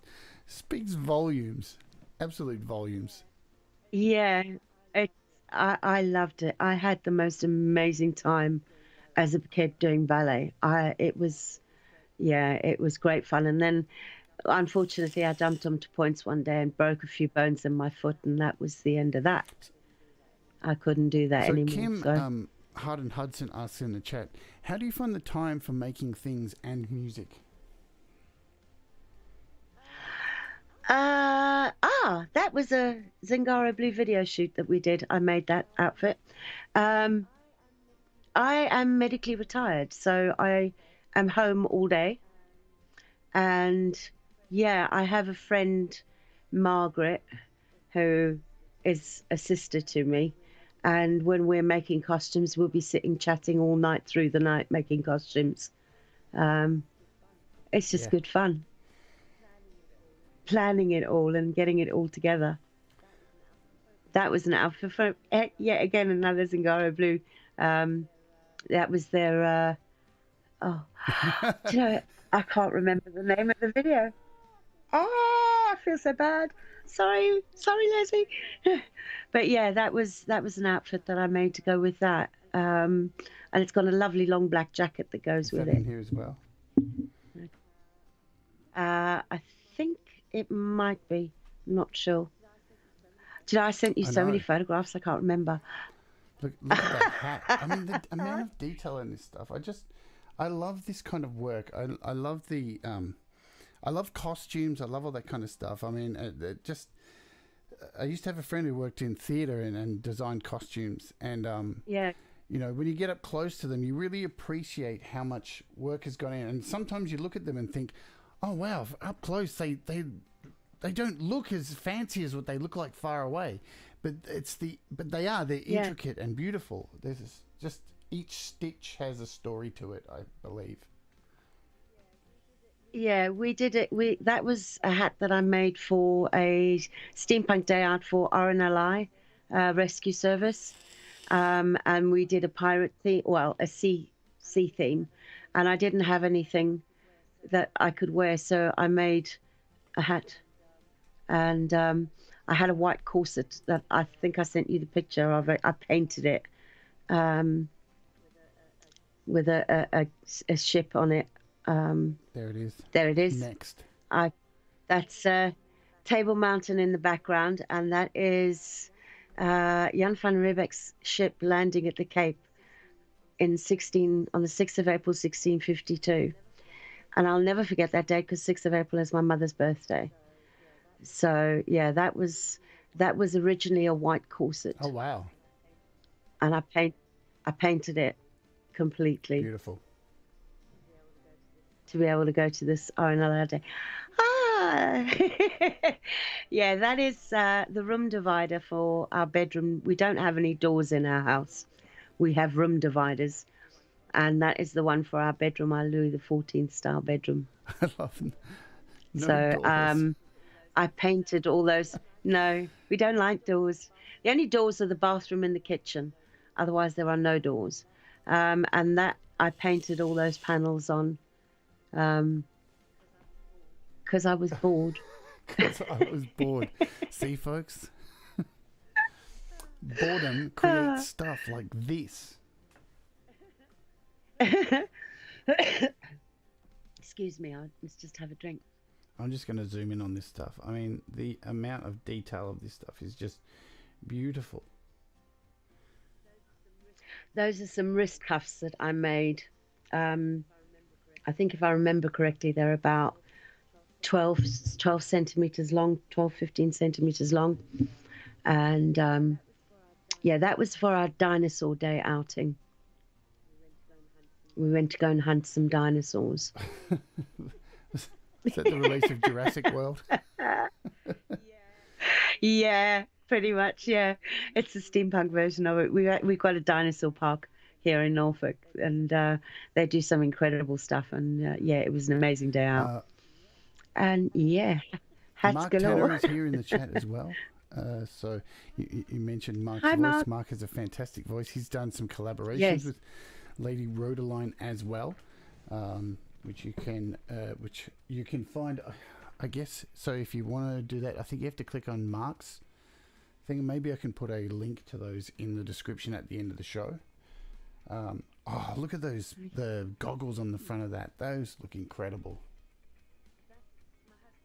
speaks volumes, absolute volumes. Yeah, I loved it. I had the most amazing time as a kid doing ballet. It was great fun. And then, unfortunately, I jumped onto points one day and broke a few bones in my foot, and that was the end of that. I couldn't do that anymore. Kim Harden Hudson asks in the chat, how do you find the time for making things and music? That was a Zingara Blue video shoot that we did. I made that outfit. I am medically retired, so I am home all day. And yeah, I have a friend, Margaret, who is a sister to me. And when we're making costumes, we'll be sitting chatting all night through the night making costumes. It's just good fun. Planning it all and getting it all together. That was an outfit for yet again another Zingara Blue. That was their do you know, I can't remember the name of the video. Oh, I feel so bad. Sorry, Leslie. But yeah, that was an outfit that I made to go with that. And it's got a lovely long black jacket that goes with it. In here as well. I think it might be. I'm not sure. Did I sent you so many photographs? I can't remember. Look at that hat. I mean, the amount of detail in this stuff. I love this kind of work. I love the, I love costumes. I love all that kind of stuff. I mean, I used to have a friend who worked in theatre and designed costumes. And, you know, when you get up close to them, you really appreciate how much work has gone in. And sometimes you look at them and think, oh wow, up close they don't look as fancy as what they look like far away, but they're intricate and beautiful. There's just each stitch has a story to it, I believe. Yeah, we did it. That was a hat that I made for a steampunk day out for RNLI rescue service, and we did a pirate theme, well, a sea theme, and I didn't have anything that I could wear, so I made a hat, and I had a white corset that I think I sent you the picture of it. I painted it with a ship on it. There it is. There it is. Next. That's Table Mountain in the background, and that is Jan van Riebeck's ship landing at the Cape on the 6th of April, 1652. And I'll never forget that day because 6th of April is my mother's birthday. So yeah, that was originally a white corset. Oh wow! And I painted it completely. Beautiful. To be able to go to this RNLI day. Yeah, that is the room divider for our bedroom. We don't have any doors in our house. We have room dividers. And that is the one for our bedroom, our Louis XIV style bedroom. I love them. No so doors. I painted all those. No, we don't like doors. The only doors are the bathroom and the kitchen. Otherwise, there are no doors. And that I painted all those panels on. because I was bored. Because I was bored. See, folks? Boredom creates stuff like this. Excuse me, let's just have a drink. I'm just going to zoom in on this stuff. I mean, the amount of detail of this stuff is just beautiful. Those are some wrist cuffs that I made. I think if I remember correctly, they're about 12 centimeters long, 12, 15 centimeters long. And yeah, that was for our dinosaur day outing. We went to go and hunt some dinosaurs. Is that the release of Jurassic World? Yeah, pretty much. Yeah, it's the steampunk version of it. We've got a dinosaur park here in Norfolk, and they do some incredible stuff. And yeah, it was an amazing day out. And yeah, hats Mark galore. Tanner is here in the chat as well. So you mentioned Mark's Hi, voice. Mark. Mark has a fantastic voice. He's done some collaborations Yes. with Lady Rodaline as well, which you can find, I guess. So if you want to do that, I think you have to click on Mark's thing. Maybe I can put a link to those in the description at the end of the show. Oh, look at those, the goggles on the front of that. Those look incredible.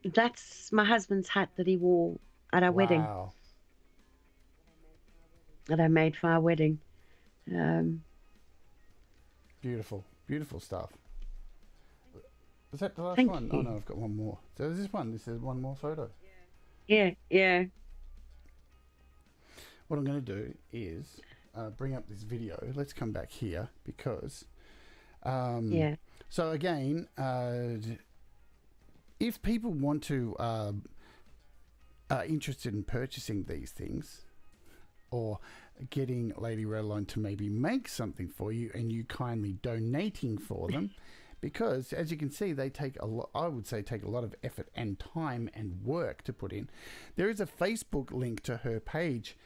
That's my husband's hat that he wore at our wedding. Wow. That I made for our wedding. Beautiful, beautiful stuff. Was that the last Thank one? you. Oh no, I've got one more. So this one. This is one more photo. Yeah, yeah. What I'm going to do is bring up this video. Let's come back here because. Yeah. So again, if people want to are interested in purchasing these things, or getting Lady Rodaline to maybe make something for you, and you kindly donating for them, because as you can see, they take a lot. I would say take a lot of effort and time and work to put in. There is a Facebook link to her page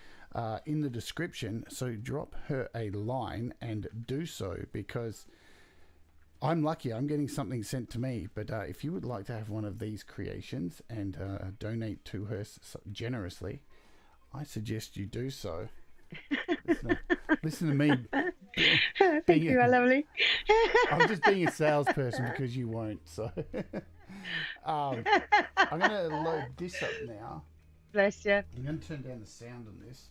in the description, so drop her a line and do so, because I'm lucky. I'm getting something sent to me. But if you would like to have one of these creations and donate to her generously, I suggest you do so. Listen to me. Thank you, my lovely. I'm just being a salesperson because you won't. So I'm going to load this up now. Bless you. I'm going to turn down the sound on this.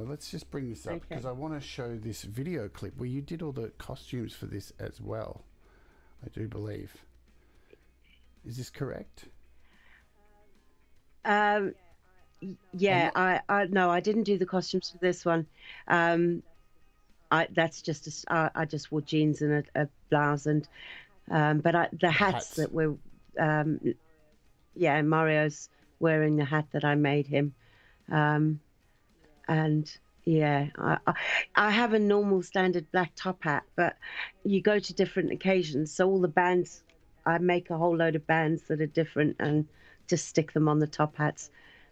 Let's just bring this up Okay. because I want to show this video clip where you did all the costumes for this as well. I do believe. Is this correct? Yeah, no, I didn't do the costumes for this one. That's just I just wore jeans and a blouse, and but the hats that were, yeah, Mario's wearing the hat that I made him, and yeah, I have a normal standard black top hat, but you go to different occasions, so all the bands, I make a whole load of bands that are different and just stick them on the top hats.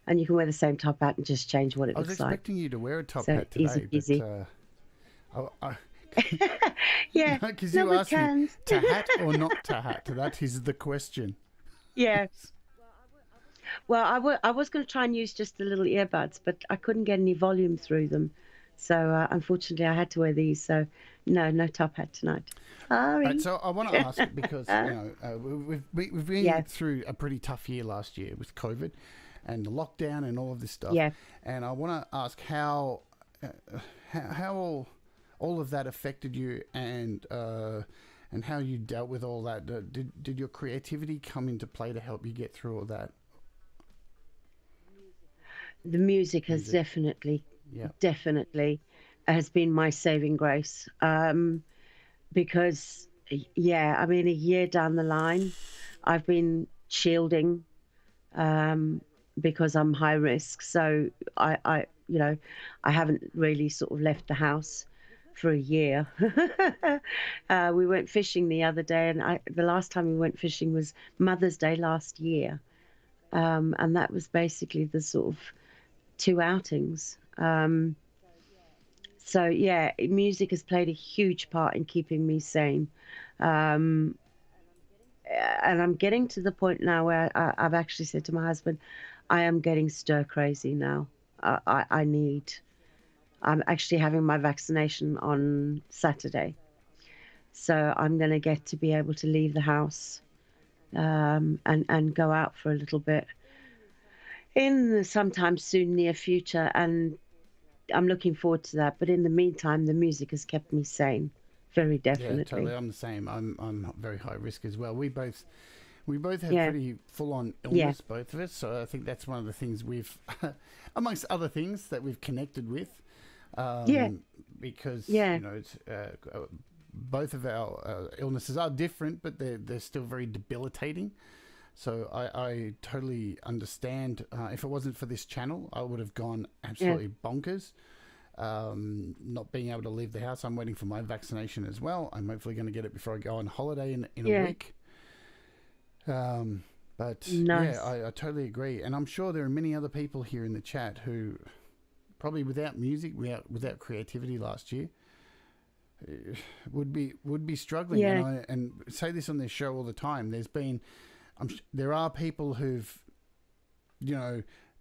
And you can wear the same top hat and just change what it looks like. I was expecting you to wear a top So hat today, easy. but Yeah, because no, you we asked me can. to hat or not to hat. That is the question. Yeah. Well, I was going to try and use just the little earbuds, but I couldn't get any volume through them. So unfortunately, I had to wear these. So no top hat tonight. Sorry. Right, so I want to ask because we've been through a pretty tough year last year with COVID and the lockdown and all of this stuff. Yeah. And I want to ask how all of that affected you and how you dealt with all that. Did your creativity come into play to help you get through all that? The music has definitely has been my saving grace. Because I mean, a year down the line, I've been shielding because I'm high risk. So I haven't really sort of left the house for a year. We went fishing the other day, and the last time we went fishing was Mother's Day last year. And that was basically the sort of 2 outings. So yeah, music has played a huge part in keeping me sane. And and I'm getting to the point now where I've actually said to my husband, I am getting stir crazy now. I need. I'm actually having my vaccination on Saturday, so I'm going to get to be able to leave the house and go out for a little bit in the sometime soon near future, and I'm looking forward to that. But in the meantime, the music has kept me sane, very definitely. Yeah, totally. I'm the same. I'm very high risk as well. We both have Yeah. pretty full on illness, both of us. So I think that's one of the things we've, amongst other things, that we've connected with. Because Yeah. you know, it's, both of our illnesses are different, but they're still very debilitating. So I totally understand. If it wasn't for this channel, I would have gone absolutely bonkers. Not being able to leave the house. I'm waiting for my vaccination as well. I'm hopefully going to get it before I go on holiday in a week. But Nice. I totally agree. And I'm sure there are many other people here in the chat who probably without music, without creativity last year, would be struggling. Yeah. And I say this on this show all the time. There are people who've,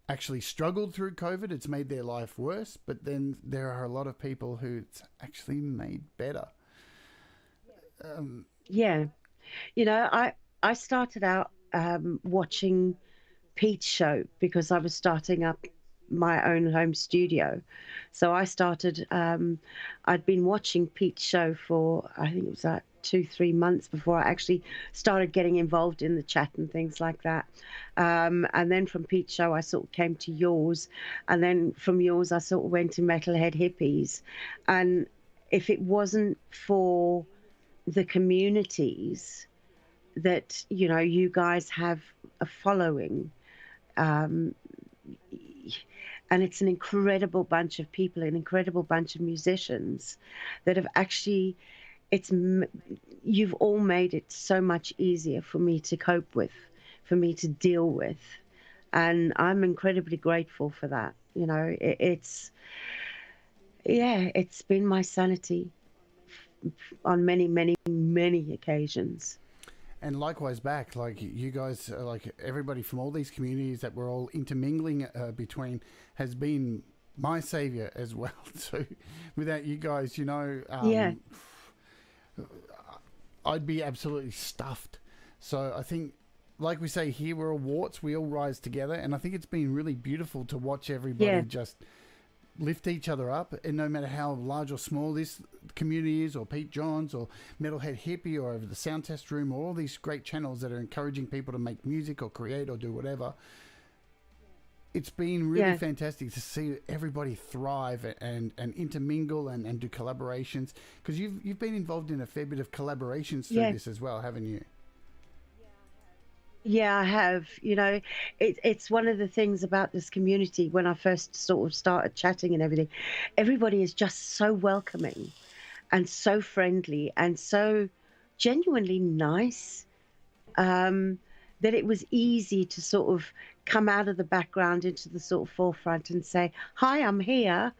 actually struggled through COVID. It's made their life worse, but then there are a lot of people who it's actually made better. Yeah. I started out watching Pete's show because I was starting up my own home studio. So I started, I'd been watching Pete's show for, I think it was like 2-3 months before I actually started getting involved in the chat and things like that. And then from Pete's show, I sort of came to yours. And then from yours, I sort of went to Metalhead Hippies. And if it wasn't for the communities that, you guys have a following, and it's an incredible bunch of people, an incredible bunch of musicians that have actually, you've all made it so much easier for me to cope with, for me to deal with. And I'm incredibly grateful for that. It's been my sanity on many, many, many occasions. And likewise back, like you guys, like everybody from all these communities that we're all intermingling between has been my savior as well. So without you guys, I'd be absolutely stuffed. So I think, like we say here, we're all warts, we all rise together. And I think it's been really beautiful to watch everybody just lift each other up, and no matter how large or small this community is, or Pete Johns or Metalhead Hippie or over the Sound Test Room, or all these great channels that are encouraging people to make music or create or do whatever, it's been really fantastic to see everybody thrive and intermingle and do collaborations, because you've been involved in a fair bit of collaborations through this as well, haven't you? Yeah, I have. It's one of the things about this community. When I first sort of started chatting and everything, everybody is just so welcoming and so friendly and so genuinely nice, that it was easy to sort of come out of the background into the sort of forefront and say, hi, I'm here.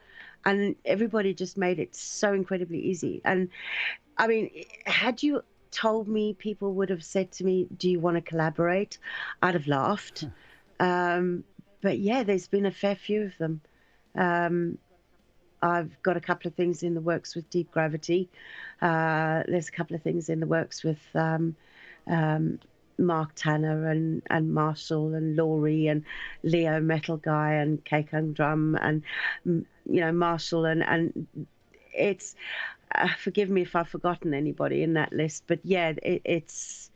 And everybody just made it so incredibly easy. And I mean, had you told me, people would have said to me, do you want to collaborate? I'd have laughed. But yeah, there's been a fair few of them. I've got a couple of things in the works with Deep Gravity. There's a couple of things in the works with Mark Tanner and Marshall and Laurie and Leo Metal Guy and Keikung Drum and Marshall and it's forgive me if I've forgotten anybody in that list, but yeah, it's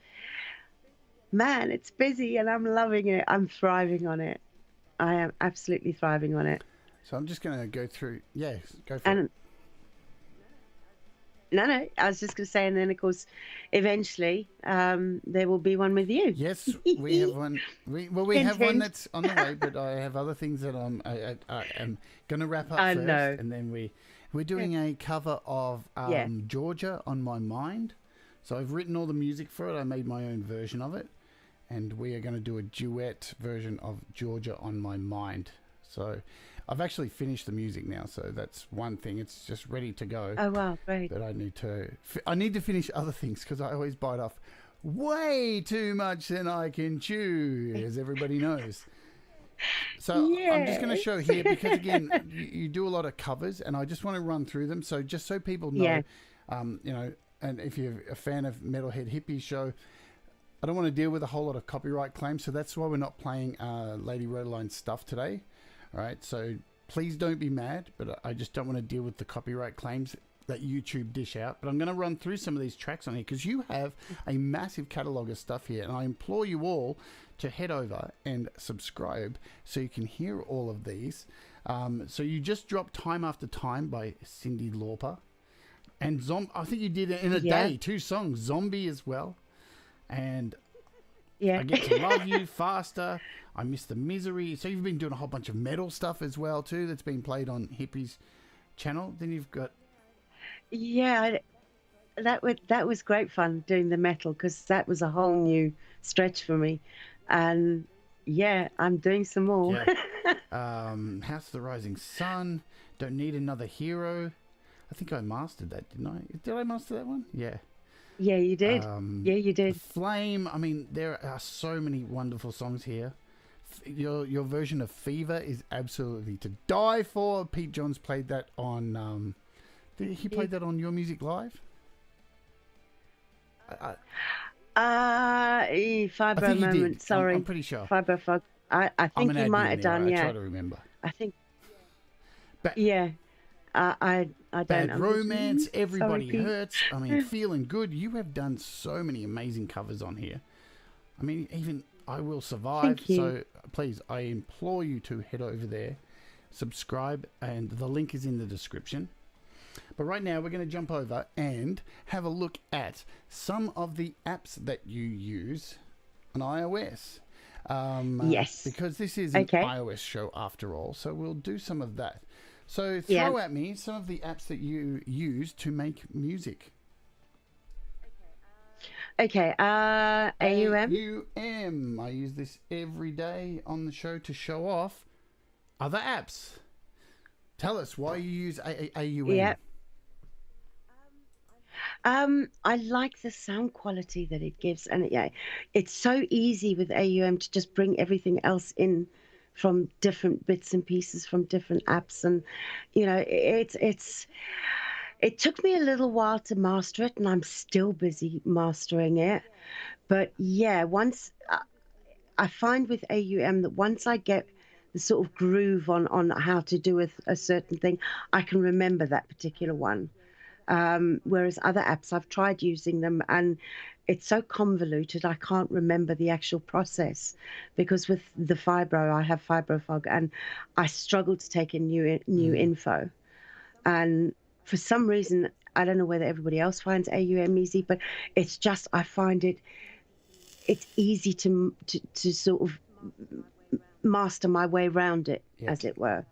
busy and I'm loving it. I'm thriving on it. I am absolutely thriving on it. So I'm just going to go through. Yes, go for And it. No, I was just going to say, and then of course, eventually, there will be one with you. Yes, we have one. We have one that's on the way, but I have other things that I am going to wrap up first, know. and then we're doing a cover of Georgia on My Mind. So I've written all the music for it. I made my own version of it, and we are going to do a duet version of Georgia on My Mind. So I've actually finished the music now, so that's one thing. It's just ready to go. Oh wow, great! But I need to finish other things because I always bite off way too much than I can chew, as everybody knows. So I'm just going to Yes. show here because, again, you do a lot of covers, and I just want to run through them. So just so people know, Yeah. you know, and if you're a fan of Metalhead Hippie Show, I don't want to deal with a whole lot of copyright claims, so that's why we're not playing Lady Rodaline stuff today. All right, so please don't be mad, but I just don't want to deal with the copyright claims that YouTube dish out. But I'm going to run through some of these tracks on here because you have a massive catalogue of stuff here, and I implore you all to head over and subscribe so you can hear all of these. So you just dropped Time After Time by Cyndi Lauper, and I think you did it in a day, 2 songs, Zombie as well, and Yeah. I Get to Love You, Faster, I Miss the Misery. So you've been doing a whole bunch of metal stuff as well too that's been played on Hippie's channel. Then you've got Yeah, that was great fun doing the metal because that was a whole new stretch for me, and yeah, I'm doing some more. House of the Rising Sun, Don't Need Another Hero. I think I mastered that, didn't I? Did I master that one? Yeah. Yeah, you did. Yeah, you The did. Flame. I mean, there are so many wonderful songs here. Your version of Fever is absolutely to die for. Pete Johns played that on. He played that on Your Music Live. Fibro he moment. did. Sorry, I'm pretty sure. Fibro fog. I I'm think an you might admin have there. done. I Yeah, try to remember. I think. Ba- Yeah, I don't. Bad Romance, Everybody Sorry, Pete. Hurts. I mean, Feeling Good. You have done so many amazing covers on here. I mean, even I Will Survive. Thank you. So please, I implore you to head over there, subscribe, and the link is in the description. But right now, we're going to jump over and have a look at some of the apps that you use on iOS. Yes. Because this is an Okay. iOS show after all, so we'll do some of that. So Yeah. throw at me some of the apps that you use to make music. Okay. AUM. AUM. I use this every day on the show to show off other apps. Tell us why you use AUM. Yeah. I like the sound quality that it gives, and yeah, it's so easy with AUM to just bring everything else in from different bits and pieces from different apps, and you know, it took me a little while to master it, and I'm still busy mastering it. But yeah, once I find with AUM that once I get the sort of groove on how to do a certain thing, I can remember that particular one. Whereas other apps, I've tried using them and it's so convoluted, I can't remember the actual process. Because with the fibro, I have fibro fog and I struggle to take in new info. And for some reason, I don't know whether everybody else finds AUM easy, but it's just, I find it's easy to sort of master my way around it, Yeah. as it were.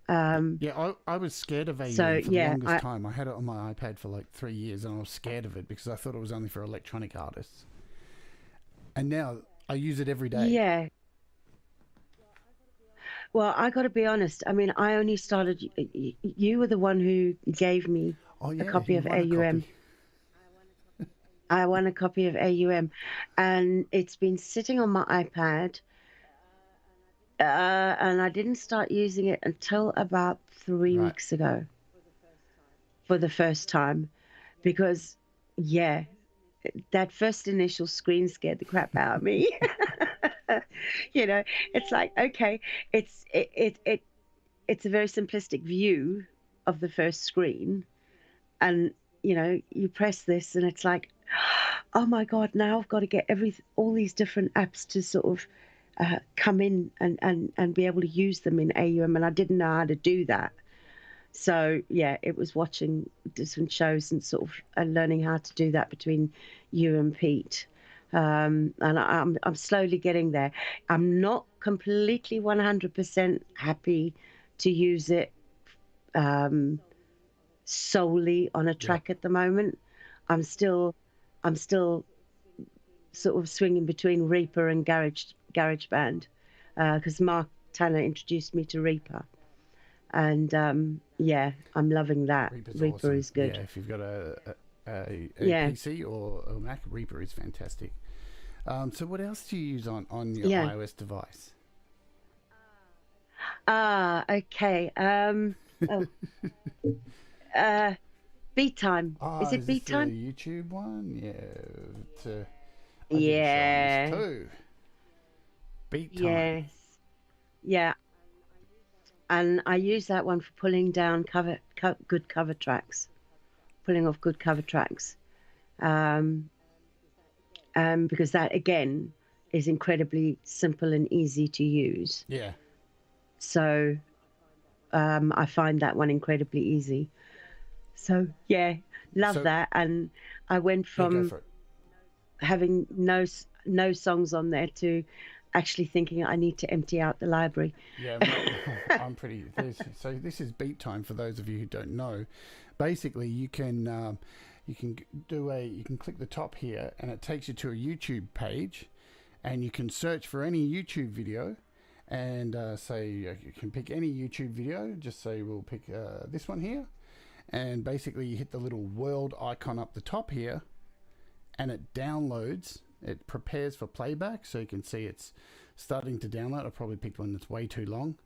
Yeah, I was scared of AUM So, for the yeah, longest time. I had it on my iPad for like 3 years and I was scared of it because I thought it was only for electronic artists. And now I use it every day. Yeah. Well, I got to be honest. I mean, I only started. You were the one who gave me Oh, yeah, a copy you of want a AUM. copy. I want a copy of AUM, and it's been sitting on my iPad. And I didn't start using it until about 3 Right. weeks ago for the first time, because yeah, that first initial screen scared the crap out of me. You know, it's like, okay, it's a very simplistic view of the first screen, and you know, you press this and it's like, oh my god, now I've got to get all these different apps to sort of come in and be able to use them in AUM, and I didn't know how to do that. So yeah, it was watching different shows and sort of learning how to do that between you and Pete. And I'm slowly getting there. I'm not completely 100% happy to use it solely on a track at the moment. I'm still sort of swinging between Reaper and GarageBand, because Mark Tanner introduced me to Reaper, and yeah, I'm loving that. Reaper's Reaper awesome. is good. Yeah, if you've got a a Yeah. PC or a Mac. Reaper is fantastic. So what else do you use on your Yeah. iOS device? Okay. Oh, Beat Time. Is it Is this Beat the Time? YouTube one? Yeah. I did a show on Yeah. this too. Beat Time. Yes. Yeah. And I use that one for pulling down good cover tracks, pulling off good cover tracks. Because that again is incredibly simple and easy to use. Yeah. So I find that one incredibly easy. So yeah, love that. And I went Yeah, go from for it. having no songs on there to actually thinking I need to empty out the library. Yeah, I'm pretty. So this is Beat Time for those of you who don't know. Basically, you can click the top here, and it takes you to a YouTube page, and you can search for any YouTube video, and say you can pick any YouTube video. Just say we'll pick this one here, and basically you hit the little world icon up the top here, and it downloads. It prepares for playback, so you can see it's starting to download. I probably picked one that's way too long.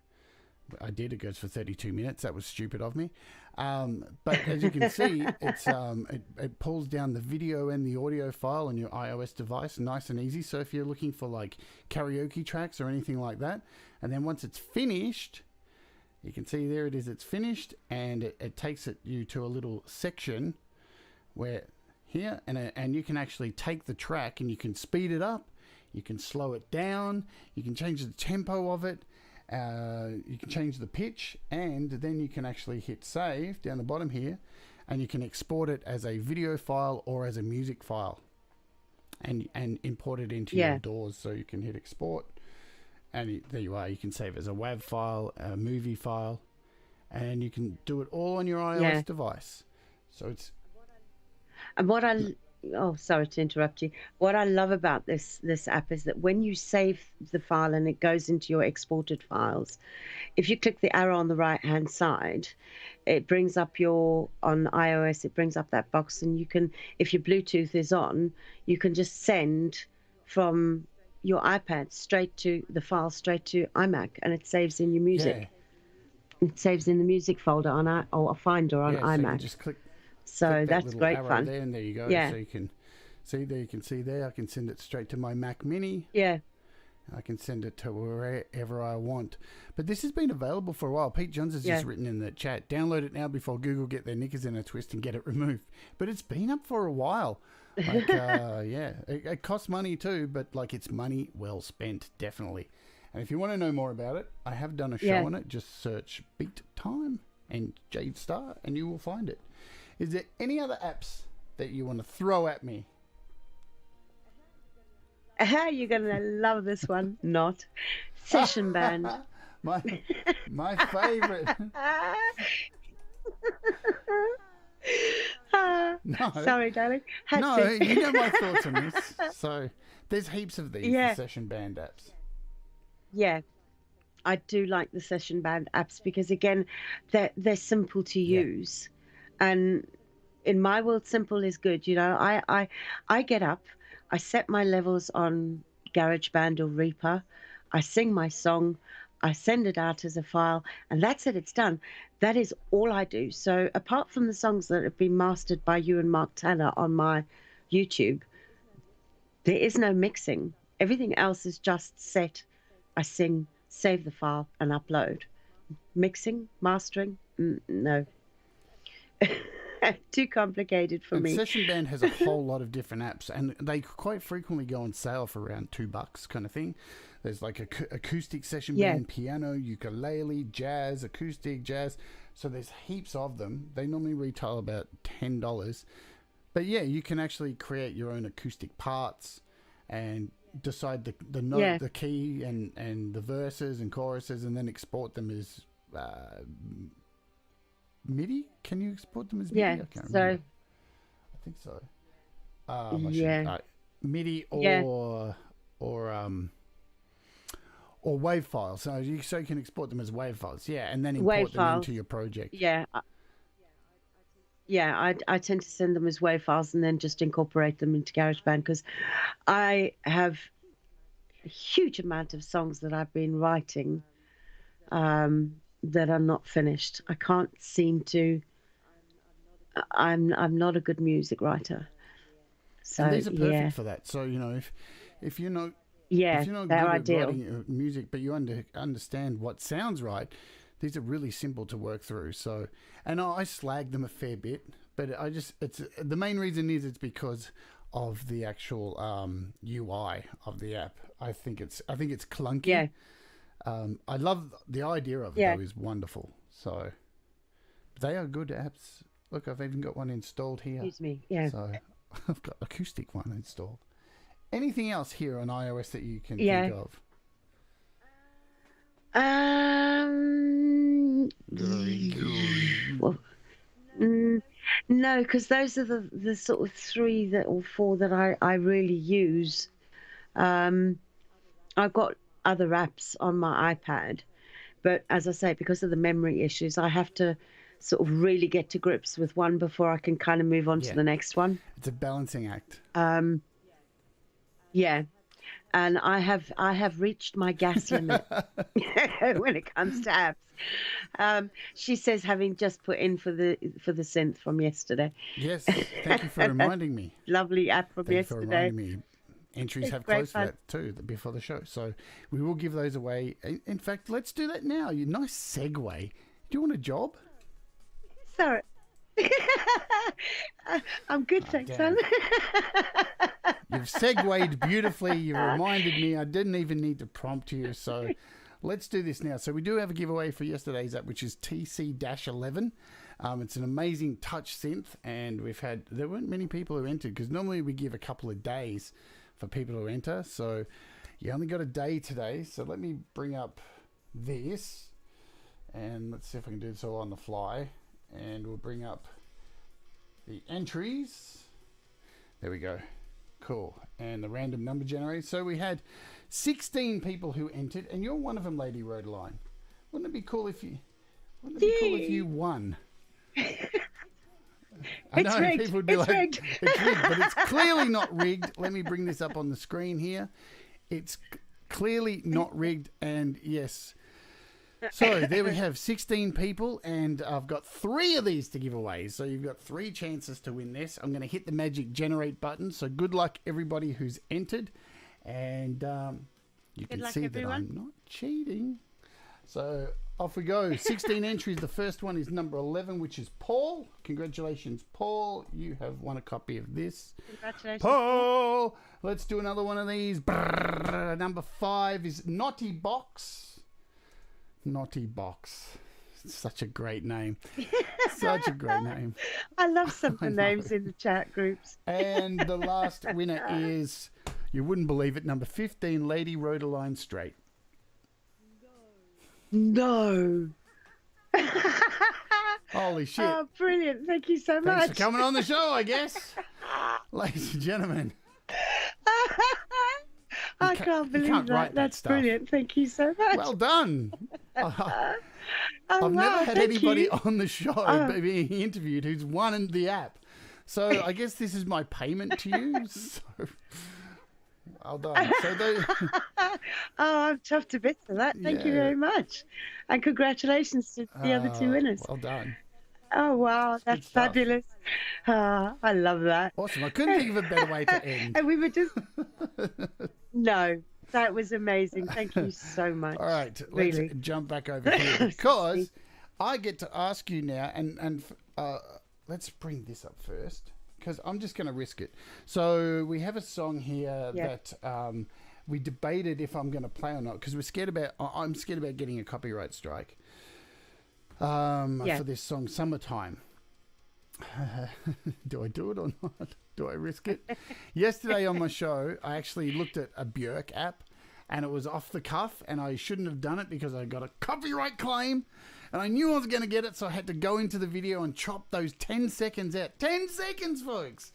I did. It goes for 32 minutes. That was stupid of me. But as you can see, it pulls down the video and the audio file on your iOS device, nice and easy. So if you're looking for like karaoke tracks or anything like that, and then once it's finished, you can see there it is. It's finished, and it takes you to a little section where here, and you can actually take the track and you can speed it up, you can slow it down, you can change the tempo of it, you can change the pitch, and then you can actually hit save down the bottom here, and you can export it as a video file or as a music file, and import it into your DAWs. So you can hit export, and there you are. You can save it as a WAV file, a movie file, and you can do it all on your iOS device. So it's... And sorry to interrupt you. What I love about this app is that when you save the file and it goes into your exported files, if you click the arrow on the right hand side, it brings up on iOS, it brings up that box, and you can, if your Bluetooth is on, you can just send from your iPad straight to iMac, and it saves in your music. Yeah. It saves in the music folder or a Finder on iMac. So you just click. So that's great fun. There, and there you go. Yeah. So you can see there. You can see there. I can send it straight to my Mac Mini. Yeah. I can send it to wherever I want. But this has been available for a while. Pete Johns has just written in the chat, download it now before Google get their knickers in a twist and get it removed. But it's been up for a while. Like, it costs money too, but like it's money well spent, definitely. And if you want to know more about it, I have done a show on it. Just search Beat Time and Jade Starr, and you will find it. Is there any other apps that you want to throw at me? You're going to love this one. Not. Session Band. my favorite. No. Sorry, darling. You know my thoughts on this. So there's heaps of these the Session Band apps. Yeah. I do like the Session Band apps because, again, they're simple to use. And in my world, simple is good. You know, I get up, I set my levels on GarageBand or Reaper, I sing my song, I send it out as a file, and that's it. It's done. That is all I do. So apart from the songs that have been mastered by you and Mark Tanner on my YouTube, there is no mixing. Everything else is just set. I sing, save the file, and upload. Mixing, mastering, no. Too complicated for me. Session Band has a whole lot of different apps, and they quite frequently go on sale for around $2 kind of thing. There's like acoustic Session Band, piano, ukulele, jazz, acoustic jazz. So there's heaps of them. They normally retail about $10. But yeah, you can actually create your own acoustic parts and decide the note, the key, and the verses and choruses, and then export them as MIDI. Can you export them as MIDI? I can't remember. I think so. MIDI or WAV files. So you can export them as WAV files. Yeah, and then import them into your project. Yeah. Yeah, I tend to send them as WAV files and then just incorporate them into GarageBand because I have a huge amount of songs that I've been writing that are not finished. I can't seem to. I'm not a good music writer, And so these are yeah, perfect for that. So if you're not yeah, if you're not they're good at ideal. writing music, but you understand what sounds right, these are really simple to work through. So, and I slag them a fair bit, but it's the main reason is it's because of the actual UI of the app. I think it's clunky. Yeah, I love the idea of it yeah. though is wonderful. So they are good apps. Look, I've even got one installed here. Excuse me. Yeah, So I've got acoustic one installed. Anything else here on iOS that you can think yeah. of? Very good. Well, mm, no, because those are the sort of three that or four that I really use. Um, I've got other apps on my iPad, but as I say, because of the memory issues, I have to sort of really get to grips with one before I can kind of move on to Yeah, the next one. it's a balancing act. Um, yeah, and I have reached my gas limit when it comes to apps. She says, having just put in for the synth from yesterday. Yes, thank you for reminding me. Lovely app from Thank you for yesterday. reminding me. Entries It's have great closed for fun. that too before the show, so we will give those away. In fact, let's do that now. You nice segue. Do you want a job? Sorry. I'm good, thanks, Damn. son. You've segued beautifully. You reminded me. I didn't even need to prompt you. So let's do this now. So we do have a giveaway for yesterday's app, which is TC-11. It's an amazing touch synth, and there weren't many people who entered because normally we give a couple of days for people to enter. So you only got a day today. So let me bring up this, and let's see if I can do this all on the fly. And we'll bring up the entries. There we go. Cool. And the random number generator. So we had 16 people who entered, and you're one of them, Lady Rodaline. Wouldn't it be cool if you won? I It's know rigged. people would be It's like, rigged. it's rigged, but it's clearly not rigged. Let me bring this up on the screen here. It's clearly not rigged, and yes. So there we have 16 people, and I've got 3 of these to give away. So you've got 3 chances to win this. I'm going to hit the magic generate button. So good luck, everybody who's entered. And you can luck, see everyone. that I'm not cheating. So off we go. 16 entries. The first one is number 11, which is Paul. Congratulations, Paul. You have won a copy of this. Congratulations. Paul! Let's do another one of these. Brrr. Number 5 is Naughty Box. Naughty Box. Such a great name. Such a great name. I love some of the I know. names in the chat groups. And the last winner is, you wouldn't believe it, number 15, Lady Rodaline Strate. No. Holy shit. Oh, brilliant. Thank you so Thanks much. for coming on the show, I guess. Ladies and gentlemen. I ca- can't you believe can't that. write that That's stuff. brilliant. Thank you so much. Well done. Oh, I've wow, never had thank anybody you. on the show Oh. being interviewed who's won the app. So I guess this is my payment to you. So, well done. So Oh, I'm chuffed to bits for that. Thank you Yeah. very much. And congratulations to the other 2 winners. Well done. Oh, wow. That's stuff. fabulous. I love that. Awesome. I couldn't think of a better way to end. And we were just. No, that was amazing. Thank you so much. All right, let's Really. jump back over here because I get to ask you now, and let's bring this up first because I'm just going to risk it. So we have a song here Yeah. that we debated if I'm going to play or not because I'm scared about getting a copyright strike Yeah. for this song, Summertime. Do I do it or not? Do I risk it? Yesterday on my show, I actually looked at a Björk app and it was off the cuff and I shouldn't have done it because I got a copyright claim and I knew I was going to get it, so I had to go into the video and chop those 10 seconds out. 10 seconds, folks!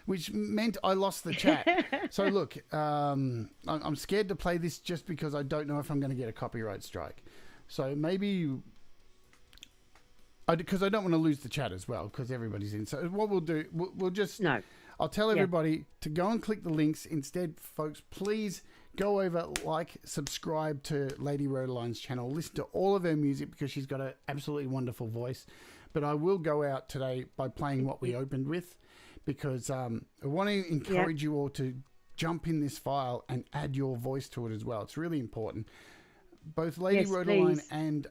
Which meant I lost the chat. So look, I'm scared to play this just because I don't know if I'm going to get a copyright strike. So maybe because I don't want to lose the chat as well because everybody's in. So what we'll do, we'll just No. I'll tell everybody to go and click the links instead, folks. Please go over, subscribe to Lady Rodaline's channel, listen to all of her music because she's got an absolutely wonderful voice. But I will go out today by playing what we opened with because I want to encourage you all to jump in this file and add your voice to it as well. It's really important. Both Lady Rodaline and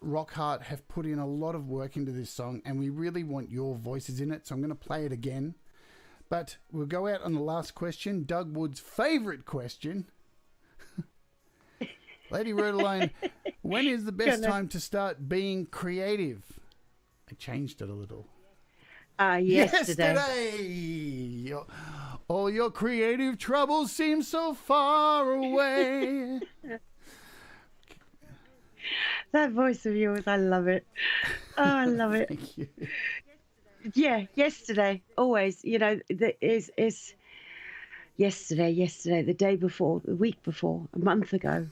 Rockhart have put in a lot of work into this song, and we really want your voices in it. So I'm going to play it again. But we'll go out on the last question, Doug Wood's favourite question. Lady Rodaline, when is the best time to start being creative? I changed it a little. Yesterday. All your creative troubles seem so far away. That voice of yours, I love it. Oh, I love it. Thank you. Yeah, yesterday, always. You know, is yesterday, the day before, the week before, a month ago.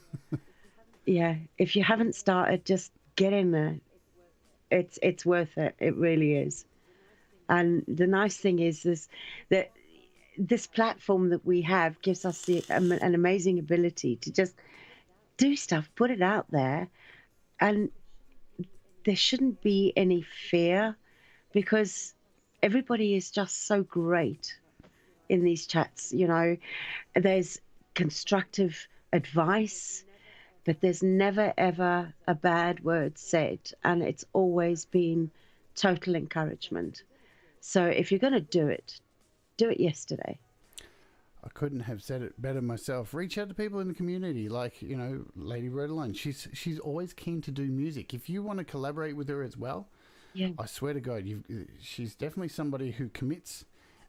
Yeah, if you haven't started, just get in there. It's worth it. It really is. And the nice thing is that this platform that we have gives us an amazing ability to just do stuff, put it out there, and there shouldn't be any fear because everybody is just so great in these chats. You know, there's constructive advice, but there's never ever a bad word said, and it's always been total encouragement. So if you're going to do it yesterday. I couldn't have said it better myself. Reach out to people in the community, like, you know, Lady Rodaline. She's always keen to do music. If you want to collaborate with her as well, I swear to God, she's definitely somebody who commits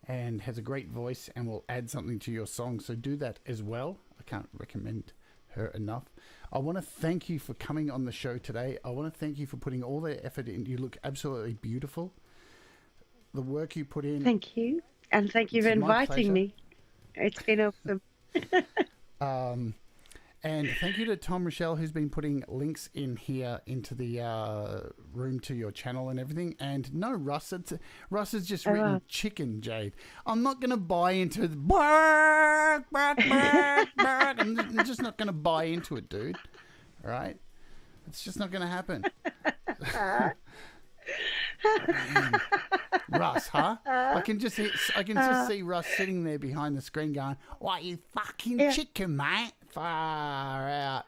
and has a great voice and will add something to your song. So do that as well. I can't recommend her enough. I want to thank you for coming on the show today. I want to thank you for putting all the effort in. You look absolutely beautiful. The work you put in. Thank you. And thank you for inviting me. It's been awesome. And thank you to Tom Rochelle, who's been putting links in here into the room to your channel and everything. And no, Russ has just written chicken, Jade. I'm not going to buy into the bark, bark, bark, bark. I'm just not going to buy into it, dude. All right? It's just not going to happen. Man. Russ, huh? I can just see Russ sitting there behind the screen going, "What, you fucking chicken, mate? Far out."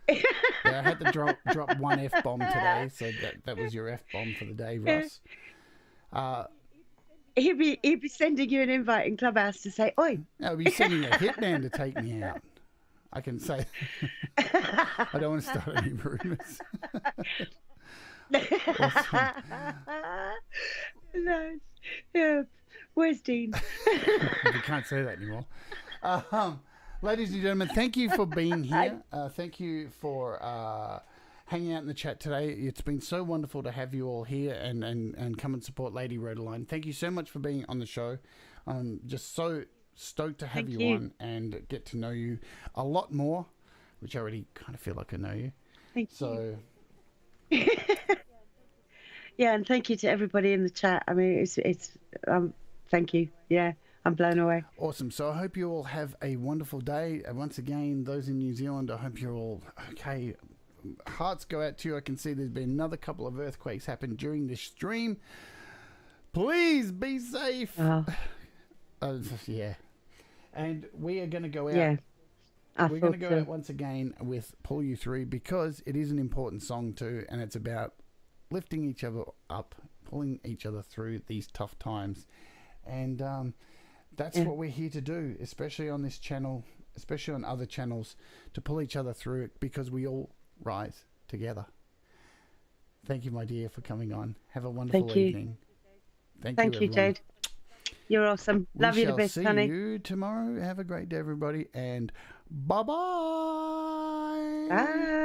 Yeah, I had to drop one F-bomb today, so that was your F-bomb for the day, Russ. He'd be sending you an invite in Clubhouse to say, "Oi." No, he'd be sending a hitman to take me out. I can say. I don't want to start any rumours. Awesome. No, yeah. Where's Dean? We can't say that anymore. Ladies and gentlemen, thank you for being here. Thank you for hanging out in the chat today. It's been so wonderful to have you all here and come and support Lady Rodaline. Thank you so much for being on the show. I'm just so stoked to have you on and get to know you a lot more, which I already kind of feel like I know you. Thank you. Yeah, and thank you to everybody in the chat. I mean, it's thank you. Yeah, I'm blown away. Awesome. So I hope you all have a wonderful day. And once again, those in New Zealand, I hope you're all okay. Hearts go out to you. I can see there's been another couple of earthquakes happen during this stream. Please be safe. Yeah. And we are going to go out. Yeah. We're going to go out once again with Pull You Through because it is an important song too, and it's about lifting each other up, pulling each other through these tough times. And that's what we're here to do, especially on this channel, especially on other channels, to pull each other through it because we all rise together. Thank you, my dear, for coming on. Have a wonderful evening. Thank you, Jade. You're awesome. Love you the best, honey. See you tomorrow. Have a great day, everybody, and bye-bye. Bye.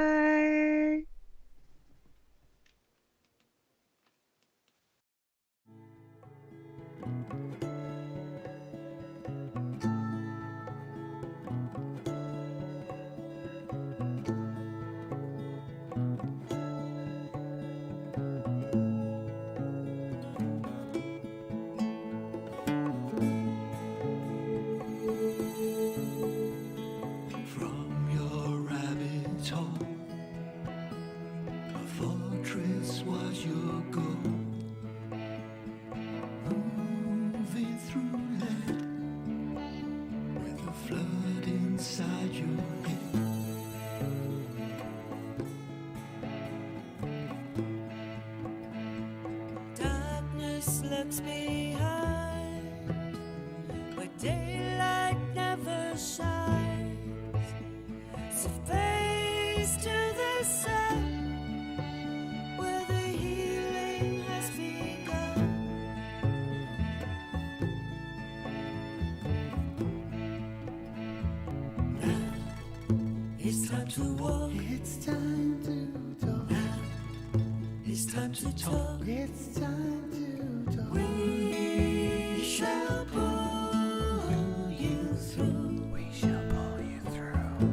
to talk. It's time to talk. We shall pull you through. We shall pull you through.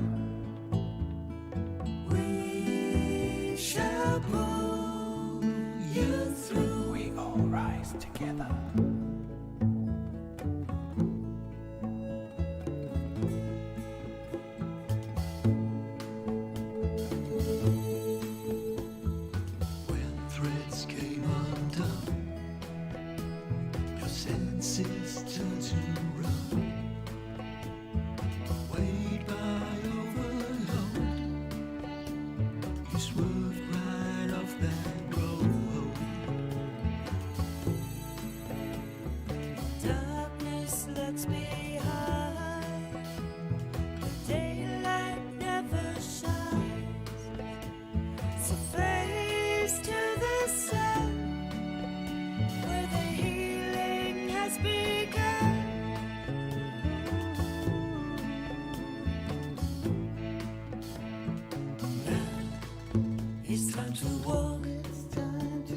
We shall pull you through. We all rise together. When threads came undone, your senses turned to run. Weighed by overload, you swerved right off that road. Darkness lurks behind, the daylight never shines. So face to the sun, where the healing has begun. Now it's time to walk. It's time to.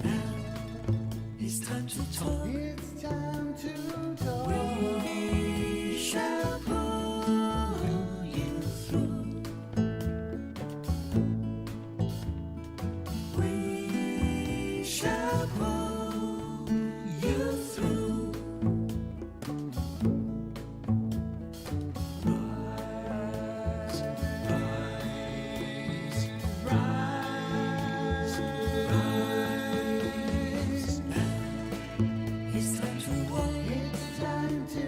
Now it's time to talk. It's time to talk. We shall pull you through. We shall pull you through. Rise, rise, rise, rise. Now it's time to walk. It's time to